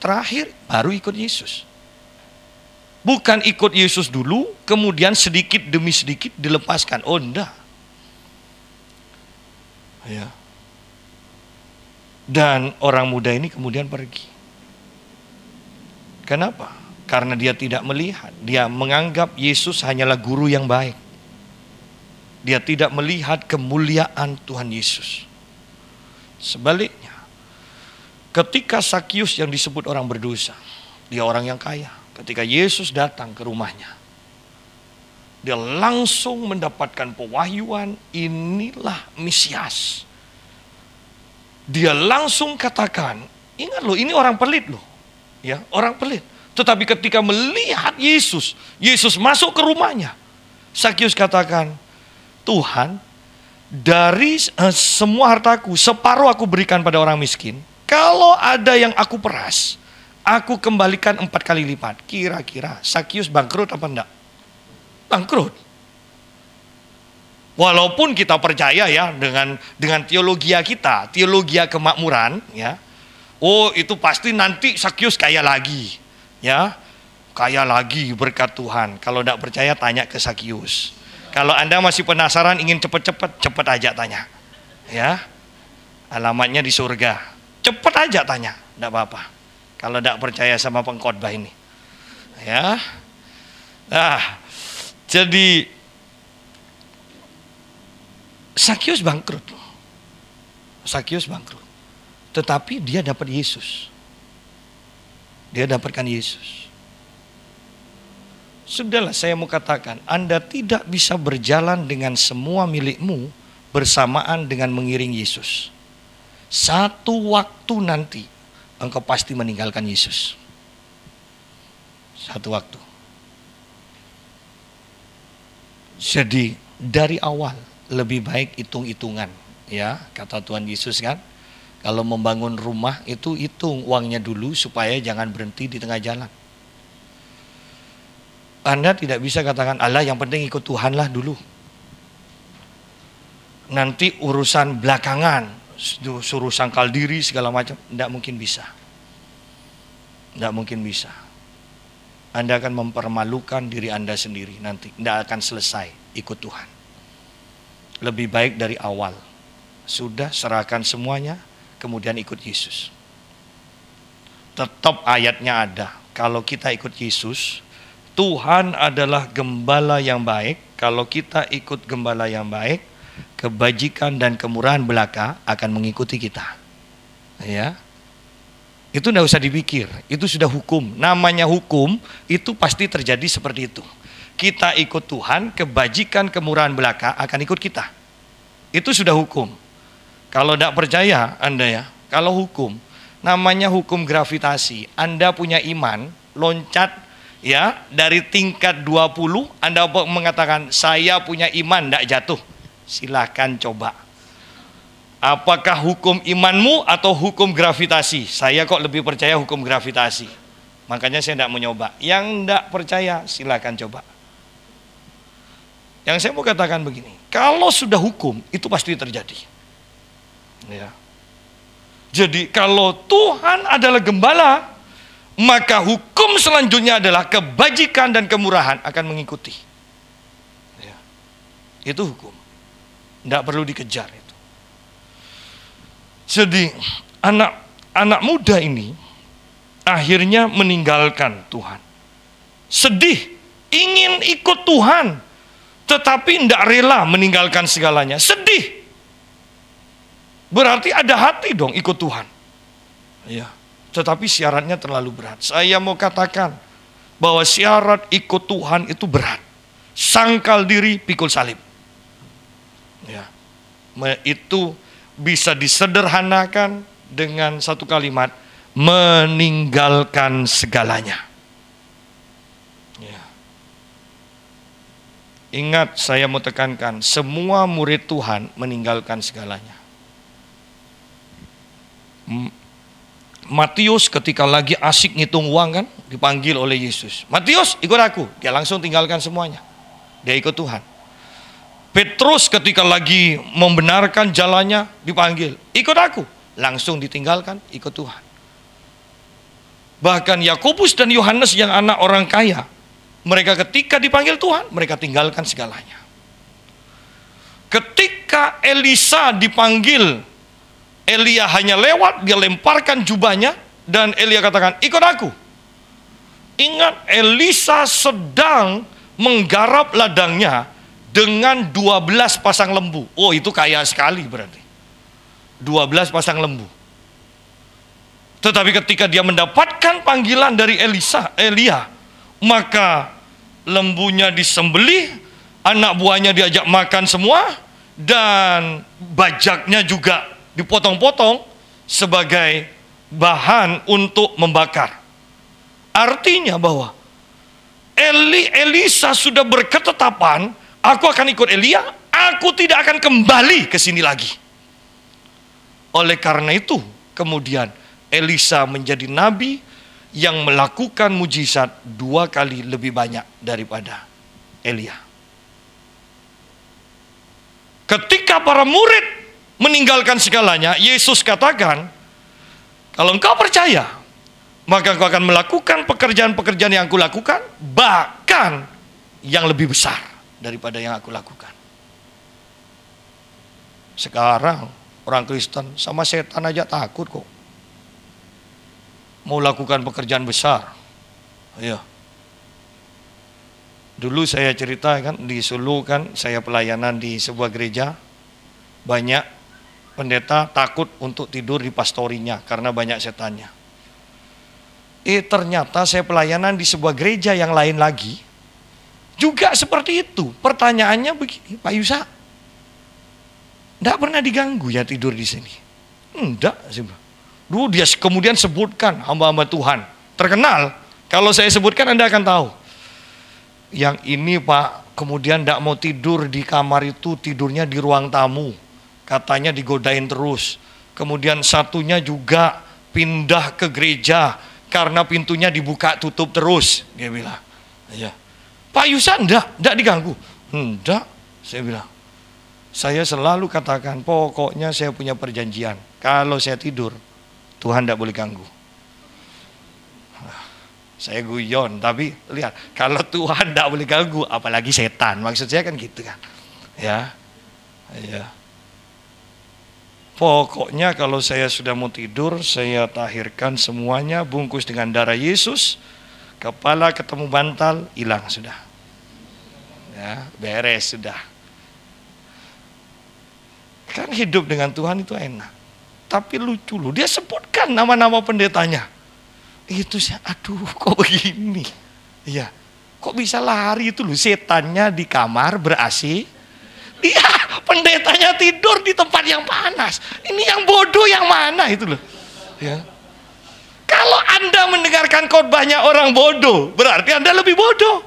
Speaker 2: Terakhir baru ikut Yesus. Bukan ikut Yesus dulu, kemudian sedikit demi sedikit dilepaskan. Oh enggak. Ya. Dan orang muda ini kemudian pergi. Kenapa? Karena dia tidak melihat. Dia menganggap Yesus hanyalah guru yang baik. Dia tidak melihat kemuliaan Tuhan Yesus. Sebaliknya, ketika Sakius yang disebut orang berdosa, dia orang yang kaya, ketika Yesus datang ke rumahnya, dia langsung mendapatkan pewahyuan, inilah Mesias. Dia langsung katakan, ingat loh, ini orang pelit loh. Ya, orang pelit. Tetapi ketika melihat Yesus, Yesus masuk ke rumahnya, Sakius katakan, Tuhan, dari semua hartaku, separuh aku berikan pada orang miskin. Kalau ada yang aku peras, aku kembalikan 4 kali lipat. Kira-kira Sakius bangkrut apa enggak? Bangkrut. Walaupun kita percaya ya dengan teologia kita, teologia kemakmuran, ya. Oh, itu pasti nanti Sakius kaya lagi, ya. Kaya lagi berkat Tuhan. Kalau enggak percaya tanya ke Sakius. Kalau Anda masih penasaran ingin cepat-cepat, cepat aja tanya. Ya. Alamatnya di surga. Cepat aja tanya, enggak apa-apa. Kalau enggak percaya sama pengkhotbah ini. Ya. Nah, jadi Sakius bangkrut. Sakius bangkrut. Tetapi dia dapat Yesus. Dia dapatkan Yesus. Sudahlah, saya mau katakan, Anda tidak bisa berjalan dengan semua milikmu bersamaan dengan mengiring Yesus. Satu waktu nanti engkau pasti meninggalkan Yesus. Satu waktu. Jadi dari awal lebih baik hitung-hitungan, ya, kata Tuhan Yesus kan. Kalau membangun rumah itu hitung uangnya dulu supaya jangan berhenti di tengah jalan. Anda tidak bisa katakan, Allah yang penting ikut Tuhan lah dulu. Nanti urusan belakangan, suruh sangkal diri segala macam, tidak mungkin bisa. Tidak mungkin bisa. Anda akan mempermalukan diri Anda sendiri nanti, tidak akan selesai ikut Tuhan. Lebih baik dari awal, sudah serahkan semuanya, kemudian ikut Yesus. Tetap ayatnya ada, kalau kita ikut Yesus, Tuhan adalah gembala yang baik. Kalau kita ikut gembala yang baik, kebajikan dan kemurahan belaka akan mengikuti kita. Ya, itu tidak usah dipikir. Itu sudah hukum. Namanya hukum itu pasti terjadi seperti itu. Kita ikut Tuhan, kebajikan kemurahan belaka akan ikut kita. Itu sudah hukum. Kalau tidak percaya Anda ya, kalau hukum, namanya hukum gravitasi. Anda punya iman, loncat. Ya, dari tingkat 20 Anda mengatakan saya punya iman tidak jatuh. Silahkan coba. Apakah hukum imanmu atau hukum gravitasi? Saya kok lebih percaya hukum gravitasi. Makanya saya tidak mau nyoba. Yang tidak percaya silahkan coba. Yang saya mau katakan begini, kalau sudah hukum itu pasti terjadi. Ya. Jadi kalau Tuhan adalah gembala, maka hukum selanjutnya adalah kebajikan dan kemurahan akan mengikuti. Ya. Itu hukum. Tidak perlu dikejar itu. Jadi anak muda ini akhirnya meninggalkan Tuhan. Sedih, ingin ikut Tuhan, tetapi tidak rela meninggalkan segalanya. Sedih. Berarti ada hati dong ikut Tuhan. Ya. Tetapi syaratnya terlalu berat. Saya mau katakan bahwa syarat ikut Tuhan itu berat. Sangkal diri, pikul salib. Ya. Itu bisa disederhanakan dengan satu kalimat, meninggalkan segalanya. Ya. Ingat, saya mau tekankan, semua murid Tuhan meninggalkan segalanya. Matius ketika lagi asik ngitung uang kan, dipanggil oleh Yesus. Matius, ikut aku. Dia langsung tinggalkan semuanya. Dia ikut Tuhan. Petrus ketika lagi membenarkan jalannya, dipanggil. Ikut aku. Langsung ditinggalkan, ikut Tuhan. Bahkan Yakobus dan Yohanes yang anak orang kaya, mereka ketika dipanggil Tuhan, mereka tinggalkan segalanya. Ketika Elisa dipanggil, Elia hanya lewat, dia lemparkan jubahnya, dan Elia katakan, ikut aku. Ingat, Elisa sedang menggarap ladangnya dengan 12 pasang lembu. Oh, itu kaya sekali berarti. 12 pasang lembu. Tetapi ketika dia mendapatkan panggilan dari Elia, Maka lembunya disembelih, anak buahnya diajak makan semua, dan bajaknya juga dipotong-potong sebagai bahan untuk membakar. Artinya bahwa Elisa sudah berketetapan, aku akan ikut Elia, aku tidak akan kembali ke sini lagi. Oleh karena itu, kemudian Elisa menjadi nabi yang melakukan mujizat 2 kali lebih banyak daripada Elia. Ketika para murid meninggalkan segalanya, Yesus katakan, kalau engkau percaya, maka engkau akan melakukan pekerjaan-pekerjaan yang aku lakukan, bahkan yang lebih besar daripada yang aku lakukan. Sekarang orang Kristen sama setan aja takut kok. Mau lakukan pekerjaan besar. Iya. Dulu saya cerita kan, di Sulu kan, saya pelayanan di sebuah gereja. Banyak pendeta takut untuk tidur di pastorinya karena banyak setannya. Ternyata saya pelayanan di sebuah gereja yang lain lagi, juga seperti itu. Pertanyaannya begini, Pak Yusa, enggak pernah diganggu ya tidur di sini? Enggak sih. Dulu dia kemudian sebutkan hamba-hamba Tuhan terkenal. Kalau saya sebutkan Anda akan tahu. Yang ini Pak, kemudian enggak mau tidur di kamar itu, tidurnya di ruang tamu. Katanya digodain terus. Kemudian satunya juga pindah ke gereja karena pintunya dibuka tutup terus. Dia bilang, ya. Pak Yusa enggak diganggu. Enggak, saya bilang. Saya selalu katakan, pokoknya saya punya perjanjian. Kalau saya tidur, Tuhan enggak boleh ganggu. Saya guyon, tapi lihat, kalau Tuhan enggak boleh ganggu, apalagi setan. Maksud saya kan gitu kan. Ya. Ya. Pokoknya kalau saya sudah mau tidur, saya tahirkan semuanya, bungkus dengan darah Yesus, kepala ketemu bantal, hilang sudah. Ya, beres sudah. Kan hidup dengan Tuhan itu enak. Tapi lucu loh, dia sebutkan nama-nama pendetanya. Itu saya, aduh kok begini. Iya, kok bisa lari itu loh, setannya di kamar ber-AC. Iya, pendetanya tidur di tempat yang panas. Ini yang bodoh yang mana itu loh. Ya. Kalau Anda mendengarkan khotbahnya orang bodoh, berarti Anda lebih bodoh.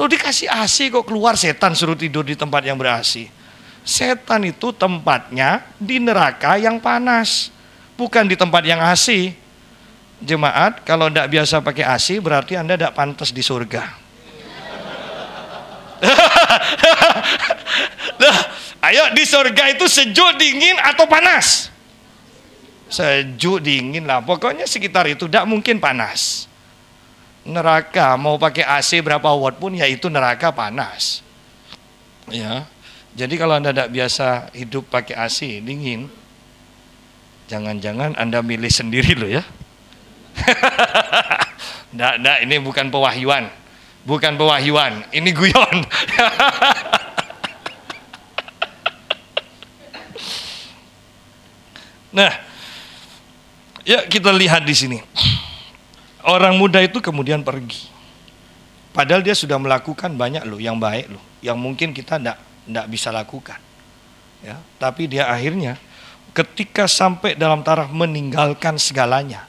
Speaker 2: Loh, dikasih AC kok keluar setan suruh tidur di tempat yang ber-AC. Setan itu tempatnya di neraka yang panas, bukan di tempat yang AC. Jemaat, kalau tidak biasa pakai AC berarti Anda tidak pantas di surga. Loh, ayo di surga itu sejuk, dingin atau panas? Sejuk, dingin lah. Pokoknya sekitar itu, tidak mungkin panas. Neraka mau pakai AC berapa watt pun ya itu neraka panas. Ya. Jadi kalau Anda tidak biasa hidup pakai AC dingin, jangan-jangan Anda milih sendiri loh ya. Tidak, ini bukan pewahyuan. Bukan pewahyuan, ini guyon. Nah, ya kita lihat di sini. Orang muda itu kemudian pergi. Padahal dia sudah melakukan banyak loh yang baik loh, yang mungkin kita tidak bisa lakukan. Ya, tapi dia akhirnya ketika sampai dalam taraf meninggalkan segalanya,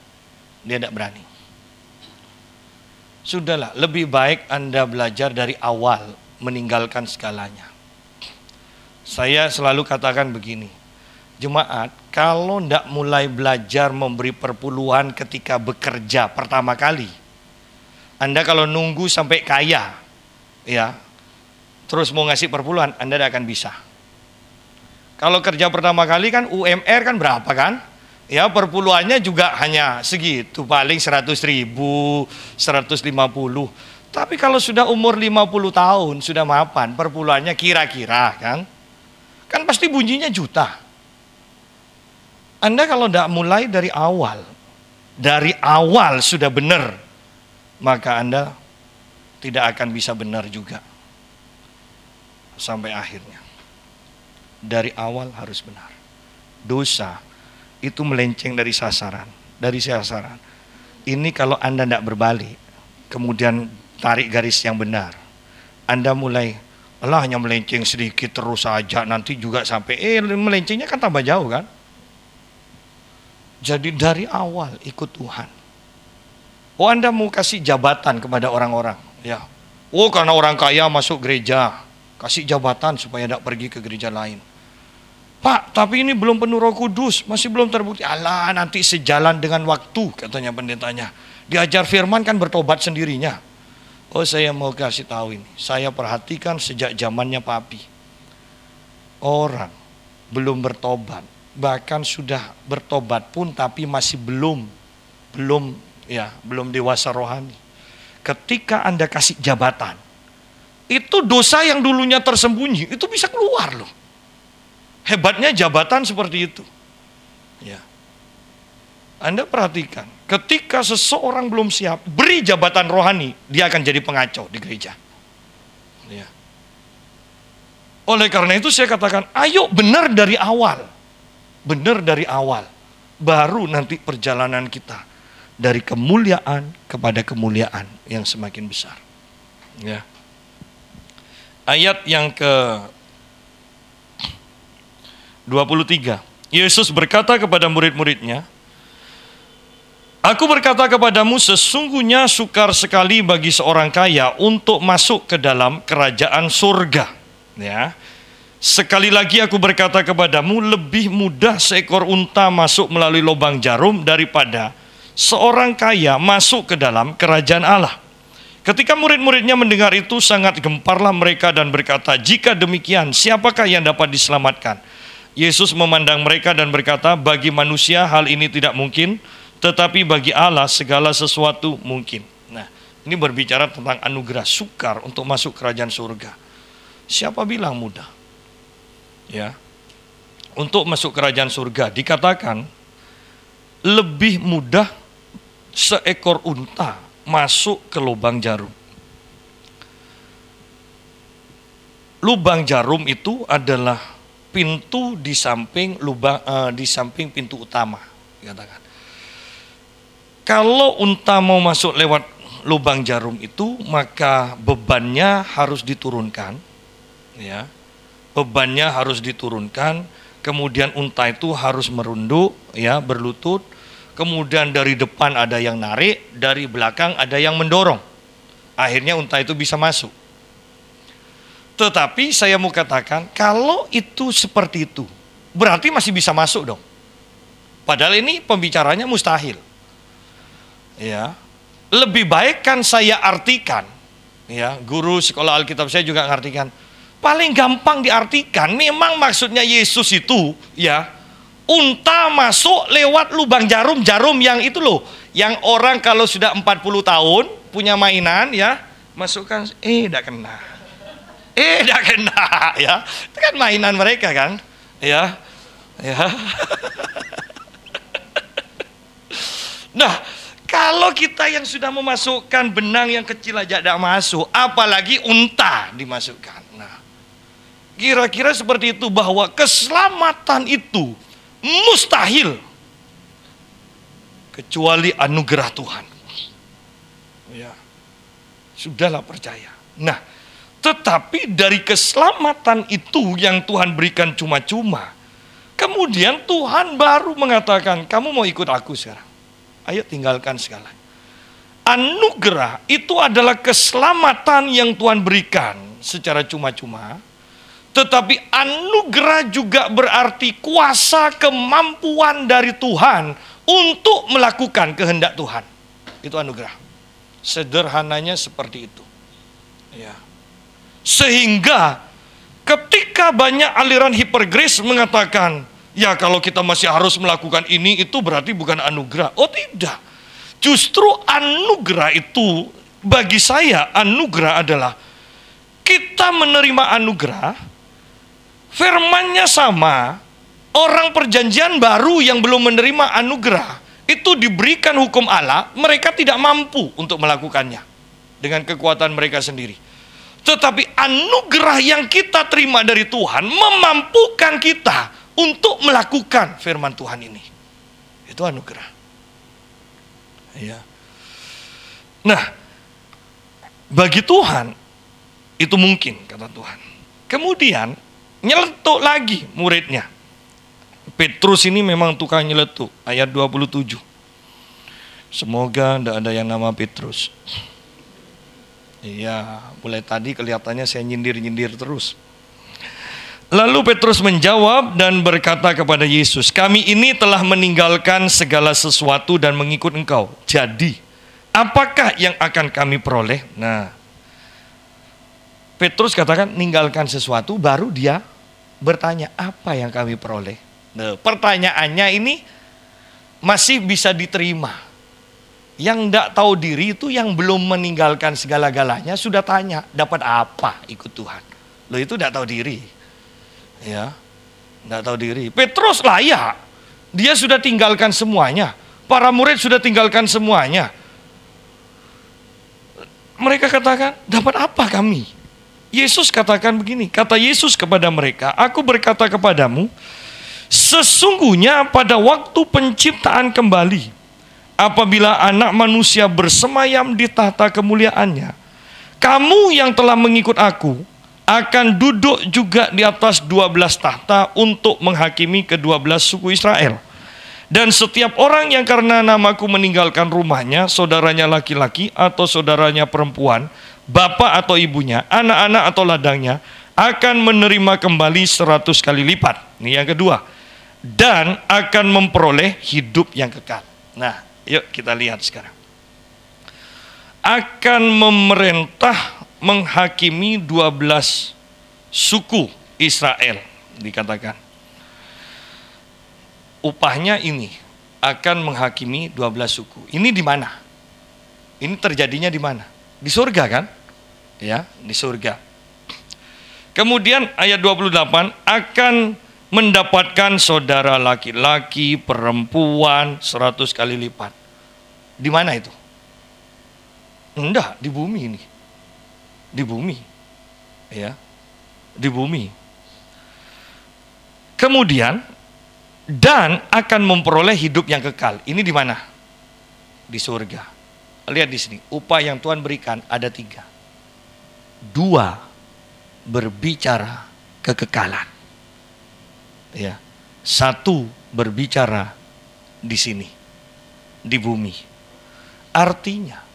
Speaker 2: dia tidak berani. Sudahlah, lebih baik Anda belajar dari awal meninggalkan segalanya. Saya selalu katakan begini, jemaat, kalau tidak mulai belajar memberi perpuluhan ketika bekerja pertama kali, Anda kalau nunggu sampai kaya, ya, terus mau ngasih perpuluhan, Anda tidak akan bisa. Kalau kerja pertama kali kan UMR kan berapa kan? Ya perpuluhannya juga hanya segitu, paling 100.000, 150. Tapi kalau sudah umur 50 tahun, sudah mapan, perpuluhannya kira-kira kan pasti bunyinya juta. Anda kalau tidak mulai dari awal sudah benar, maka Anda tidak akan bisa benar juga. Sampai akhirnya. Dari awal harus benar. Dosa itu melenceng dari sasaran. Ini kalau Anda tidak berbalik, kemudian tarik garis yang benar. Anda mulai, Allah hanya melenceng sedikit terus saja, nanti juga sampai, melencengnya kan tambah jauh kan. Jadi dari awal ikut Tuhan. Oh, Anda mau kasih jabatan kepada orang-orang, ya. Oh, karena orang kaya masuk gereja, kasih jabatan supaya tidak pergi ke gereja lain. Pak, tapi ini belum penuh Roh Kudus, masih belum terbukti. Alah, nanti sejalan dengan waktu, katanya pendetanya. Diajar firman kan bertobat sendirinya. Oh, saya mau kasih tahu ini. Saya perhatikan sejak zamannya Papi. Orang belum bertobat, bahkan sudah bertobat pun tapi masih belum dewasa rohani. Ketika Anda kasih jabatan, itu dosa yang dulunya tersembunyi, itu bisa keluar loh. Hebatnya jabatan seperti itu. Ya. Anda perhatikan, ketika seseorang belum siap, beri jabatan rohani, dia akan jadi pengacau di gereja. Ya. Oleh karena itu saya katakan, ayo benar dari awal. Benar dari awal. Baru nanti perjalanan kita dari kemuliaan kepada kemuliaan yang semakin besar. Ya. Ayat yang ke 23. Yesus berkata kepada murid-muridnya, Aku berkata kepadamu, sesungguhnya sukar sekali bagi seorang kaya untuk masuk ke dalam kerajaan surga. Ya. Sekali lagi aku berkata kepadamu, lebih mudah seekor unta masuk melalui lubang jarum daripada seorang kaya masuk ke dalam kerajaan Allah. Ketika murid-muridnya mendengar itu, sangat gemparlah mereka dan berkata, jika demikian, siapakah yang dapat diselamatkan? Yesus memandang mereka dan berkata, bagi manusia hal ini tidak mungkin, tetapi bagi Allah segala sesuatu mungkin. Nah, ini berbicara tentang anugerah, sukar untuk masuk kerajaan surga. Siapa bilang mudah? Ya, untuk masuk kerajaan surga dikatakan lebih mudah seekor unta masuk ke lubang jarum. Lubang jarum itu adalah pintu di samping pintu utama, katakan. Kalau unta mau masuk lewat lubang jarum itu, maka bebannya harus diturunkan, ya. Bebannya harus diturunkan, kemudian unta itu harus merunduk, ya, berlutut. Kemudian dari depan ada yang narik, dari belakang ada yang mendorong. Akhirnya unta itu bisa masuk. Tetapi saya mau katakan, kalau itu seperti itu, berarti masih bisa masuk dong. Padahal ini pembicaranya mustahil. Ya, lebih baik kan saya artikan, ya, guru sekolah Alkitab saya juga ngartikan. Paling gampang diartikan, memang maksudnya Yesus itu, ya, unta masuk lewat lubang jarum yang itu loh, yang orang kalau sudah 40 tahun punya mainan, ya, masukkan, tidak kena. Tidak kena, ya. Itu kan mainan mereka kan, ya. Ya. Nah, kalau kita yang sudah memasukkan benang yang kecil aja tidak masuk, apalagi unta dimasukkan. Nah, kira-kira seperti itu, bahwa keselamatan itu mustahil kecuali anugerah Tuhan. Ya, sudahlah percaya. Nah, tetapi dari keselamatan itu yang Tuhan berikan cuma-cuma, kemudian Tuhan baru mengatakan, kamu mau ikut aku sekarang? Ayo tinggalkan segalanya. Anugerah itu adalah keselamatan yang Tuhan berikan secara cuma-cuma. Tetapi anugerah juga berarti kuasa kemampuan dari Tuhan untuk melakukan kehendak Tuhan. Itu anugerah. Sederhananya seperti itu. Ya. Sehingga ketika banyak aliran hipergrace mengatakan, ya kalau kita masih harus melakukan ini, itu berarti bukan anugerah. Oh tidak. Justru anugerah itu, bagi saya anugerah adalah kita menerima anugerah, firmannya sama, orang perjanjian baru yang belum menerima anugerah, itu diberikan hukum Allah, mereka tidak mampu untuk melakukannya dengan kekuatan mereka sendiri. Tetapi anugerah yang kita terima dari Tuhan memampukan kita untuk melakukan firman Tuhan ini. Itu anugerah. Ya. Nah, Bagi Tuhan itu mungkin, kata Tuhan. Kemudian nyeletuk lagi muridnya. Petrus ini memang tukang nyeletuk. Ayat 27. Semoga tidak ada yang nama Petrus. Iya, mulai tadi kelihatannya saya nyindir-nyindir terus. Lalu Petrus menjawab dan berkata kepada Yesus, kami ini telah meninggalkan segala sesuatu dan mengikut engkau. Jadi, apakah yang akan kami peroleh? Nah, Petrus katakan ninggalkan sesuatu, baru dia bertanya, apa yang kami peroleh? Nah, pertanyaannya ini masih bisa diterima. Yang tidak tahu diri itu yang belum meninggalkan segala-galanya sudah tanya, dapat apa ikut Tuhan? Loh, itu tidak tahu diri. Ya, tidak tahu diri. Petrus layak, dia sudah tinggalkan semuanya. Para murid sudah tinggalkan semuanya. Mereka katakan, dapat apa kami? Yesus katakan begini, kata Yesus kepada mereka, aku berkata kepadamu, sesungguhnya pada waktu penciptaan kembali, apabila anak manusia bersemayam di tahta kemuliaannya, kamu yang telah mengikut aku, akan duduk juga di atas 12 tahta untuk menghakimi ke-12 suku Israel. Dan setiap orang yang karena namaku meninggalkan rumahnya, saudaranya laki-laki atau saudaranya perempuan, bapak atau ibunya, anak-anak atau ladangnya, akan menerima kembali 100 kali lipat. Ini yang kedua. Dan akan memperoleh hidup yang kekal. Nah, yuk kita lihat sekarang. Akan memerintah menghakimi 12 suku Israel, dikatakan. Upahnya ini akan menghakimi 12 suku. Ini di mana? Ini terjadinya di mana? Di surga kan? Ya, di surga. Kemudian ayat 28, akan mendapatkan saudara laki-laki, perempuan 100 kali lipat. Di mana itu? Enggak, di bumi ini. Di bumi, ya, di bumi. Kemudian dan akan memperoleh hidup yang kekal. Ini di mana? Di surga. Lihat di sini, upah yang Tuhan berikan ada 3. 2 berbicara kekekalan. Ya, 1 berbicara di sini, di bumi. Artinya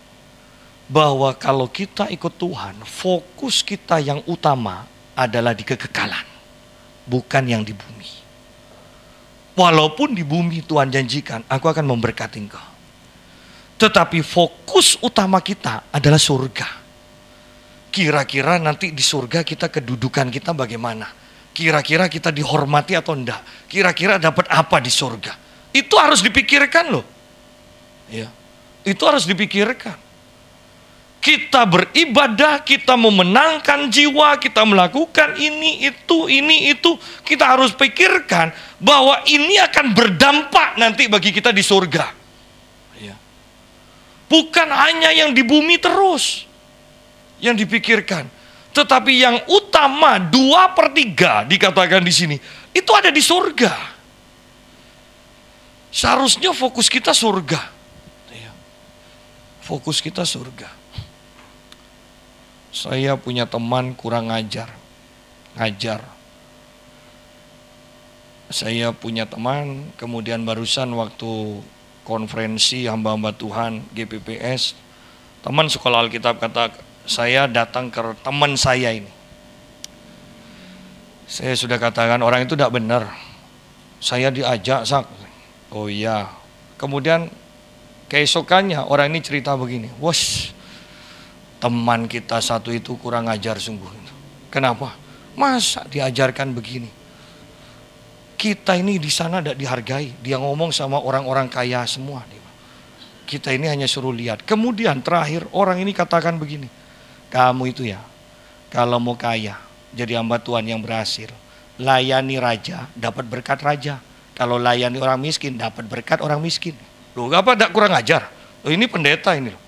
Speaker 2: bahwa kalau kita ikut Tuhan, fokus kita yang utama adalah di kekekalan, bukan yang di bumi. Walaupun di bumi Tuhan janjikan, aku akan memberkati engkau. Tetapi fokus utama kita adalah surga. Kira-kira nanti di surga kita kedudukan kita bagaimana? Kira-kira kita dihormati atau enggak? Kira-kira dapat apa di surga? Itu harus dipikirkan loh. Ya, itu harus dipikirkan. Kita beribadah, kita memenangkan jiwa, kita melakukan ini, itu. Kita harus pikirkan bahwa ini akan berdampak nanti bagi kita di surga. Ya. Bukan hanya yang di bumi terus yang dipikirkan. Tetapi yang utama 2/3 dikatakan di sini, itu ada di surga. Seharusnya fokus kita surga. Ya. Fokus kita surga. Saya punya teman kurang ngajar. Saya punya teman, kemudian barusan waktu konferensi hamba-hamba Tuhan GPPS, teman sekolah Alkitab kata, saya datang ke teman saya ini. Saya sudah katakan orang itu tidak benar. Saya diajak, Sak. Oh iya. Kemudian keesokannya orang ini cerita begini, wos, teman kita satu itu kurang ajar sungguh. Kenapa? Masa diajarkan begini? Kita ini di sana tidak dihargai. Dia ngomong sama orang-orang kaya semua. Kita ini hanya suruh lihat. Kemudian terakhir orang ini katakan begini, kamu itu ya, kalau mau kaya, jadi hamba Tuhan yang berhasil, layani raja, dapat berkat raja. Kalau layani orang miskin, dapat berkat orang miskin. Loh, apa tidak kurang ajar? Loh, ini pendeta ini loh.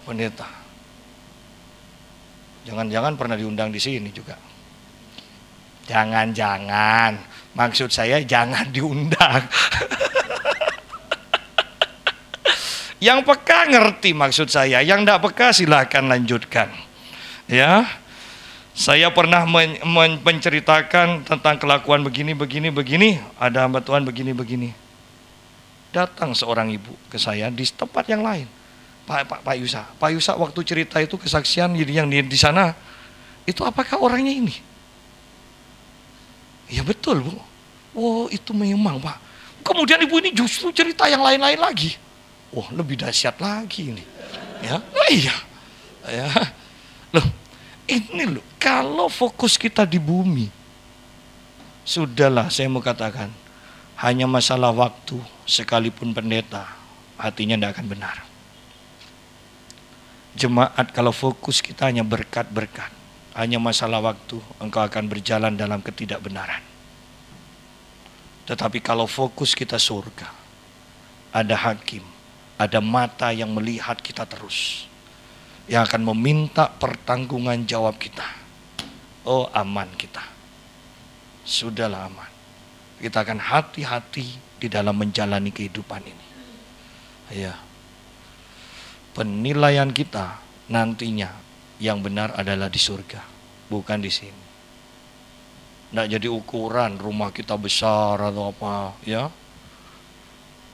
Speaker 2: Pendeta. Jangan-jangan pernah diundang di sini juga. Jangan-jangan. Maksud saya jangan diundang. Yang peka ngerti maksud saya, yang tidak peka silahkan lanjutkan. Ya, saya pernah menceritakan tentang kelakuan begini. Ada hamba Tuhan begini. Datang seorang ibu ke saya di tempat yang lain. Pak Yusa waktu cerita itu kesaksian yang di sana, itu apakah orangnya ini? Ya betul, Bu. Oh, itu memang, Pak. Kemudian ibu ini justru cerita yang lain-lain lagi. Wah, lebih dahsyat lagi ini. Ya, iya. Ya. Loh, ini loh, kalau fokus kita di bumi, sudahlah saya mau katakan, hanya masalah waktu, sekalipun pendeta, hatinya tidak akan benar. Jemaat kalau fokus kita hanya berkat-berkat, hanya masalah waktu, engkau akan berjalan dalam ketidakbenaran. Tetapi kalau fokus kita surga, ada hakim, ada mata yang melihat kita terus, yang akan meminta pertanggungan jawab kita. Oh, aman kita. Sudahlah aman. Kita akan hati-hati di dalam menjalani kehidupan ini. Ya. Penilaian kita nantinya yang benar adalah di surga, bukan di sini. Nggak jadi ukuran rumah kita besar atau apa, ya.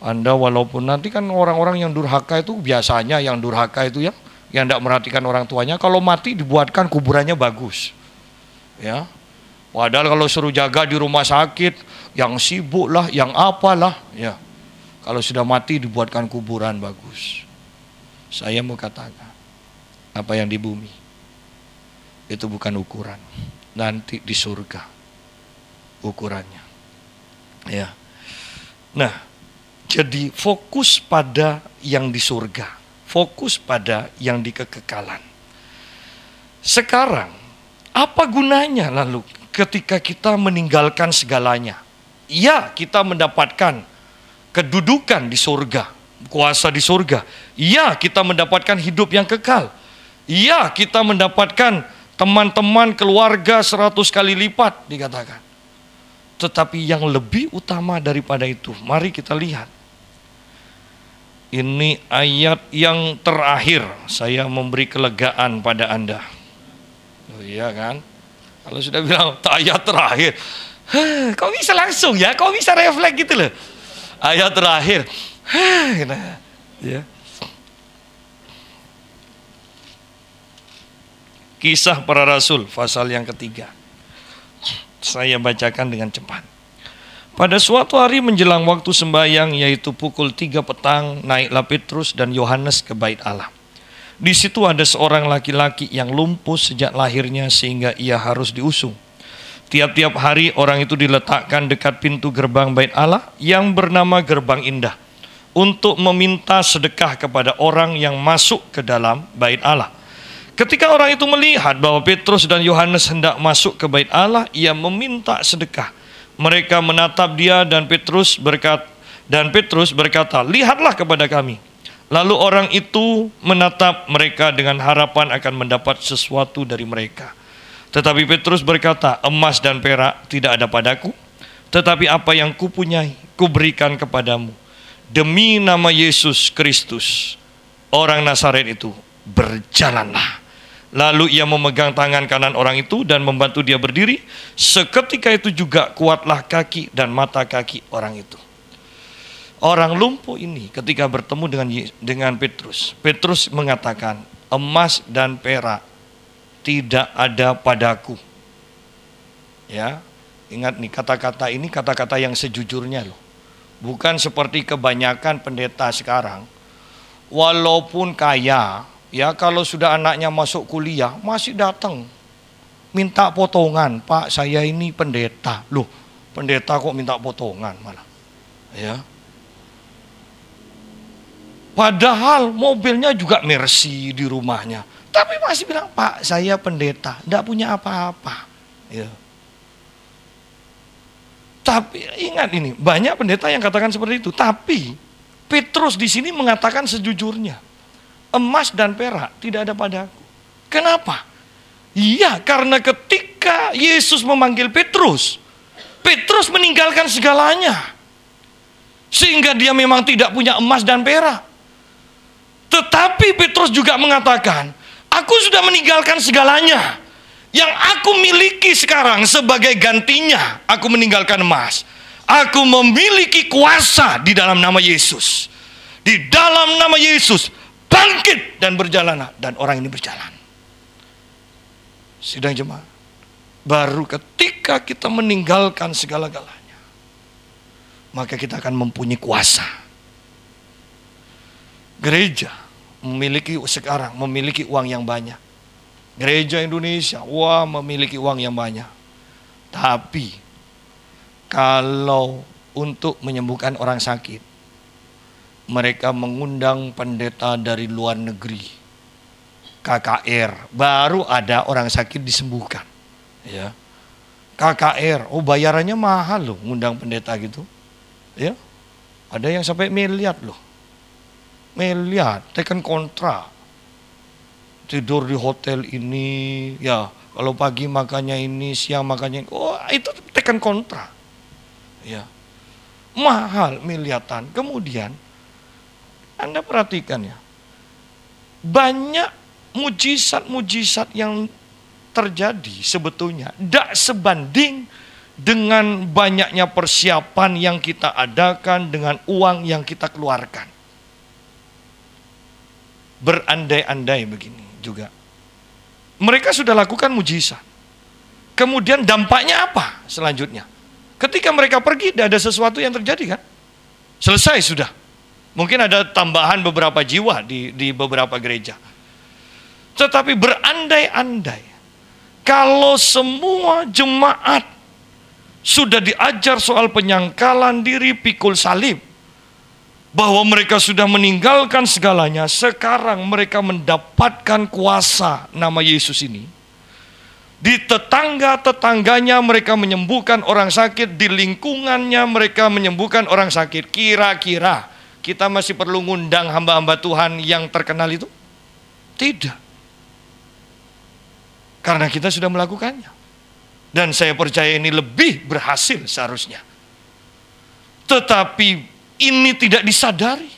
Speaker 2: Anda walaupun nanti kan orang-orang yang durhaka itu biasanya yang durhaka itu ya, yang tidak merhatikan orang tuanya, kalau mati dibuatkan kuburannya bagus, ya. Padahal kalau suruh jaga di rumah sakit, yang sibuk lah, yang apalah, ya. Kalau sudah mati dibuatkan kuburan bagus. Saya mau katakan, apa yang di bumi itu bukan ukuran. Nanti di surga ukurannya, ya. Nah, jadi fokus pada yang di surga, fokus pada yang di kekekalan. Sekarang, apa gunanya lalu ketika kita meninggalkan segalanya? Ya, kita mendapatkan kedudukan di surga, kuasa di surga. Ya, kita mendapatkan hidup yang kekal. Ya, kita mendapatkan teman-teman, keluarga 100 kali lipat dikatakan. Tetapi yang lebih utama daripada itu, mari kita lihat. Ini ayat yang terakhir, saya memberi kelegaan pada Anda. Oh iya kan? Kalau sudah bilang ayat terakhir, kok bisa langsung ya? Kok bisa refleks gitu loh? Ayat terakhir, ya. Kisah Para Rasul, pasal yang ketiga. Saya bacakan dengan cepat. Pada suatu hari menjelang waktu sembahyang, yaitu pukul 3 petang, naiklah Petrus dan Yohanes ke bait Allah. Di situ ada seorang laki-laki yang lumpuh sejak lahirnya sehingga ia harus diusung. Tiap-tiap hari orang itu diletakkan dekat pintu gerbang bait Allah yang bernama Gerbang Indah untuk meminta sedekah kepada orang yang masuk ke dalam bait Allah. Ketika orang itu melihat bahwa Petrus dan Yohanes hendak masuk ke bait Allah, ia meminta sedekah. Mereka menatap dia dan Petrus berkata, "Lihatlah kepada kami." Lalu orang itu menatap mereka dengan harapan akan mendapat sesuatu dari mereka. Tetapi Petrus berkata, "Emas dan perak tidak ada padaku, tetapi apa yang kupunyai, kuberikan kepadamu. Demi nama Yesus Kristus, orang Nazaret itu, berjalanlah." Lalu ia memegang tangan kanan orang itu dan membantu dia berdiri. Seketika itu juga kuatlah kaki dan mata kaki orang itu. Orang lumpuh ini ketika bertemu dengan Petrus, Petrus mengatakan, "Emas dan perak tidak ada padaku." Ya, ingat nih, kata-kata ini kata-kata yang sejujurnya loh. Bukan seperti kebanyakan pendeta sekarang. Walaupun kaya, ya kalau sudah anaknya masuk kuliah masih datang minta potongan. "Pak, saya ini pendeta." Loh, pendeta kok minta potongan malah, ya. Padahal mobilnya juga Mercy di rumahnya, tapi masih bilang, "Pak, saya pendeta, tidak punya apa-apa." Ya. Tapi ingat ini, banyak pendeta yang katakan seperti itu. Tapi Petrus di sini mengatakan sejujurnya, "Emas dan perak tidak ada padaku." Kenapa? Iya, karena ketika Yesus memanggil Petrus, Petrus meninggalkan segalanya. Sehingga dia memang tidak punya emas dan perak. Tetapi Petrus juga mengatakan, aku sudah meninggalkan segalanya. Yang aku miliki sekarang sebagai gantinya, aku meninggalkan emas. Aku memiliki kuasa di dalam nama Yesus. Di dalam nama Yesus, bangkit dan berjalanlah. Dan orang ini berjalan. Sidang jemaat, baru ketika kita meninggalkan segala-galanya, maka kita akan mempunyai kuasa. Gereja memiliki uang yang banyak. Gereja Indonesia, memiliki uang yang banyak. Tapi kalau untuk menyembuhkan orang sakit, mereka mengundang pendeta dari luar negeri, KKR, baru ada orang sakit disembuhkan. Ya, KKR, bayarannya mahal loh, ngundang pendeta gitu. Ya, ada yang sampai miliar loh, miliar, tekan kontrak. Tidur di hotel ini, ya kalau pagi makannya ini, siang makannya ini, itu tekan kontrak. Ya, mahal, miliaran. Kemudian Anda perhatikan ya, banyak mujizat-mujizat yang terjadi sebetulnya tidak sebanding dengan banyaknya persiapan yang kita adakan, dengan uang yang kita keluarkan. Berandai-andai begini juga, mereka sudah lakukan mujizat. Kemudian dampaknya apa selanjutnya? Ketika mereka pergi, tidak ada sesuatu yang terjadi kan? Selesai sudah. Mungkin ada tambahan beberapa jiwa di beberapa gereja. Tetapi berandai-andai, kalau semua jemaat sudah diajar soal penyangkalan diri, pikul salib, bahwa mereka sudah meninggalkan segalanya, sekarang mereka mendapatkan kuasa nama Yesus ini. Di tetangga-tetangganya mereka menyembuhkan orang sakit, di lingkungannya mereka menyembuhkan orang sakit. Kira-kira kita masih perlu ngundang hamba-hamba Tuhan yang terkenal itu? Tidak. Karena kita sudah melakukannya. Dan saya percaya ini lebih berhasil seharusnya. Tetapi ini tidak disadari.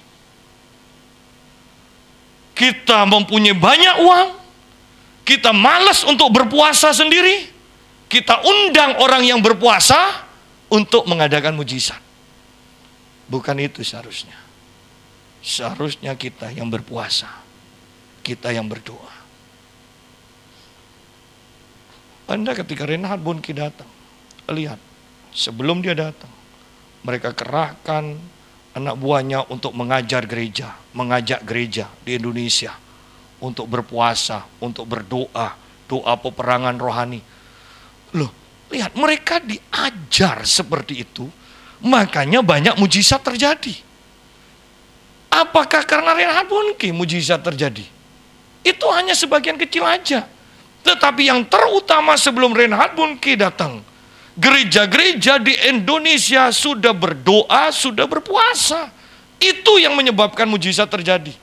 Speaker 2: Kita mempunyai banyak uang, kita malas untuk berpuasa sendiri, kita undang orang yang berpuasa untuk mengadakan mujizat. Bukan itu seharusnya. Seharusnya kita yang berpuasa, kita yang berdoa. Anda ketika Reinhard Bonnke datang, lihat, sebelum dia datang, mereka kerahkan anak buahnya untuk mengajar gereja, mengajak gereja di Indonesia untuk berpuasa, untuk berdoa, doa peperangan rohani. Loh, lihat, mereka diajar seperti itu, makanya banyak mujizat terjadi. Apakah karena Reinhard Bonnke mujizat terjadi? Itu hanya sebagian kecil aja. Tetapi yang terutama sebelum Reinhard Bonnke datang, gereja-gereja di Indonesia sudah berdoa, sudah berpuasa. Itu yang menyebabkan mujizat terjadi.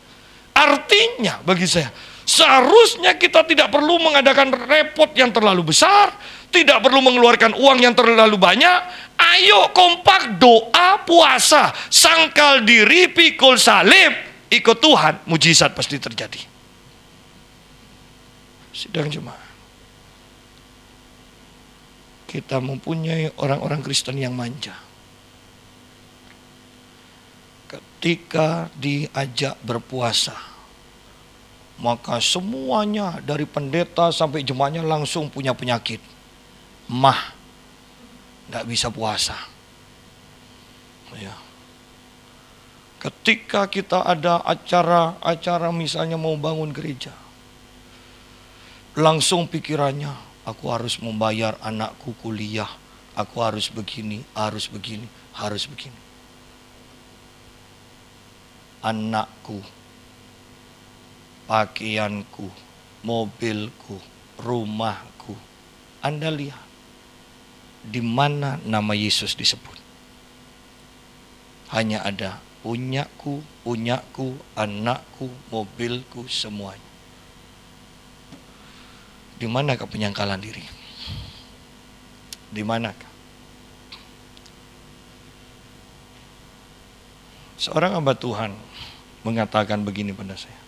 Speaker 2: Artinya bagi saya, seharusnya kita tidak perlu mengadakan repot yang terlalu besar, tidak perlu mengeluarkan uang yang terlalu banyak. Ayo kompak doa, puasa, sangkal diri, pikul salib, ikut Tuhan, mujizat pasti terjadi. Sidang jemaat, kita mempunyai orang-orang Kristen yang manja. Ketika diajak berpuasa, maka semuanya dari pendeta sampai jemaatnya langsung punya penyakit. Tidak bisa puasa. Ya. Ketika kita ada acara misalnya mau bangun gereja, langsung pikirannya, aku harus membayar anakku kuliah, aku harus begini, harus begini, harus begini. Anakku, pakaianku, mobilku, rumahku. Anda lihat, di mana nama Yesus disebut? Hanya ada punyaku, anakku, mobilku, semuanya. Di manakah penyangkalan diri? Di manakah? Seorang hamba Tuhan mengatakan begini pada saya.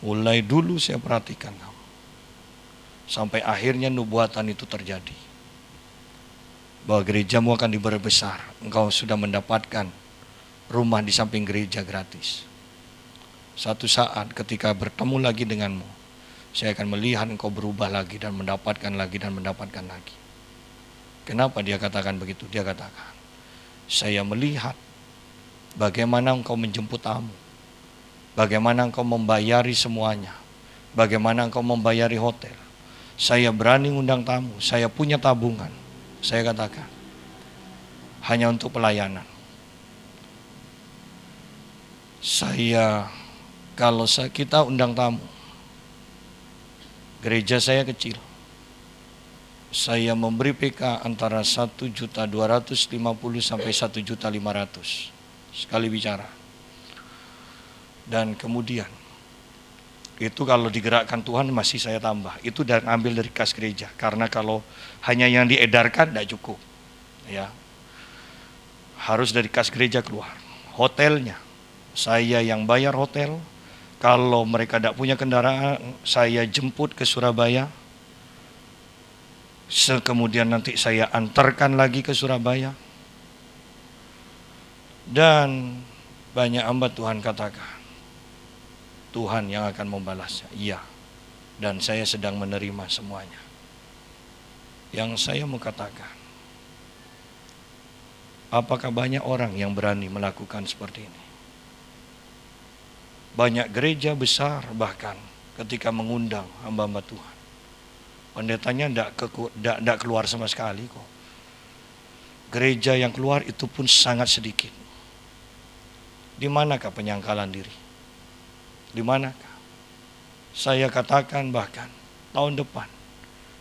Speaker 2: Mulai dulu saya perhatikan kamu. Sampai akhirnya nubuatan itu terjadi. Bahwa gerejamu akan diperbesar. Engkau sudah mendapatkan rumah di samping gereja gratis. Satu saat ketika bertemu lagi denganmu, saya akan melihat engkau berubah lagi dan mendapatkan lagi dan mendapatkan lagi. Kenapa dia katakan begitu? Dia katakan, saya melihat bagaimana engkau menjemput tamu. Bagaimana engkau membayari semuanya. Bagaimana engkau membayari hotel. Saya berani undang tamu. Saya punya tabungan. Saya katakan, hanya untuk pelayanan. Kalau kita undang tamu, gereja saya kecil. Saya memberi PK antara 1.250.000 sampai 1.500.000 sekali bicara. Dan kemudian itu kalau digerakkan Tuhan masih saya tambah. Itu ambil dari kas gereja. Karena kalau hanya yang diedarkan tidak cukup. Ya, harus dari kas gereja keluar. Hotelnya, saya yang bayar hotel. Kalau mereka tidak punya kendaraan, saya jemput ke Surabaya. Kemudian nanti saya antarkan lagi ke Surabaya. Dan banyak hamba Tuhan katakan, Tuhan yang akan membalasnya. Iya. Dan saya sedang menerima semuanya. Yang saya mau katakan, apakah banyak orang yang berani melakukan seperti ini? Banyak gereja besar bahkan ketika mengundang hamba-hamba Tuhan, pendetanya tidak keluar sama sekali kok. Gereja yang keluar itu pun sangat sedikit. Di manakah penyangkalan diri? Di manakah? Saya katakan bahkan tahun depan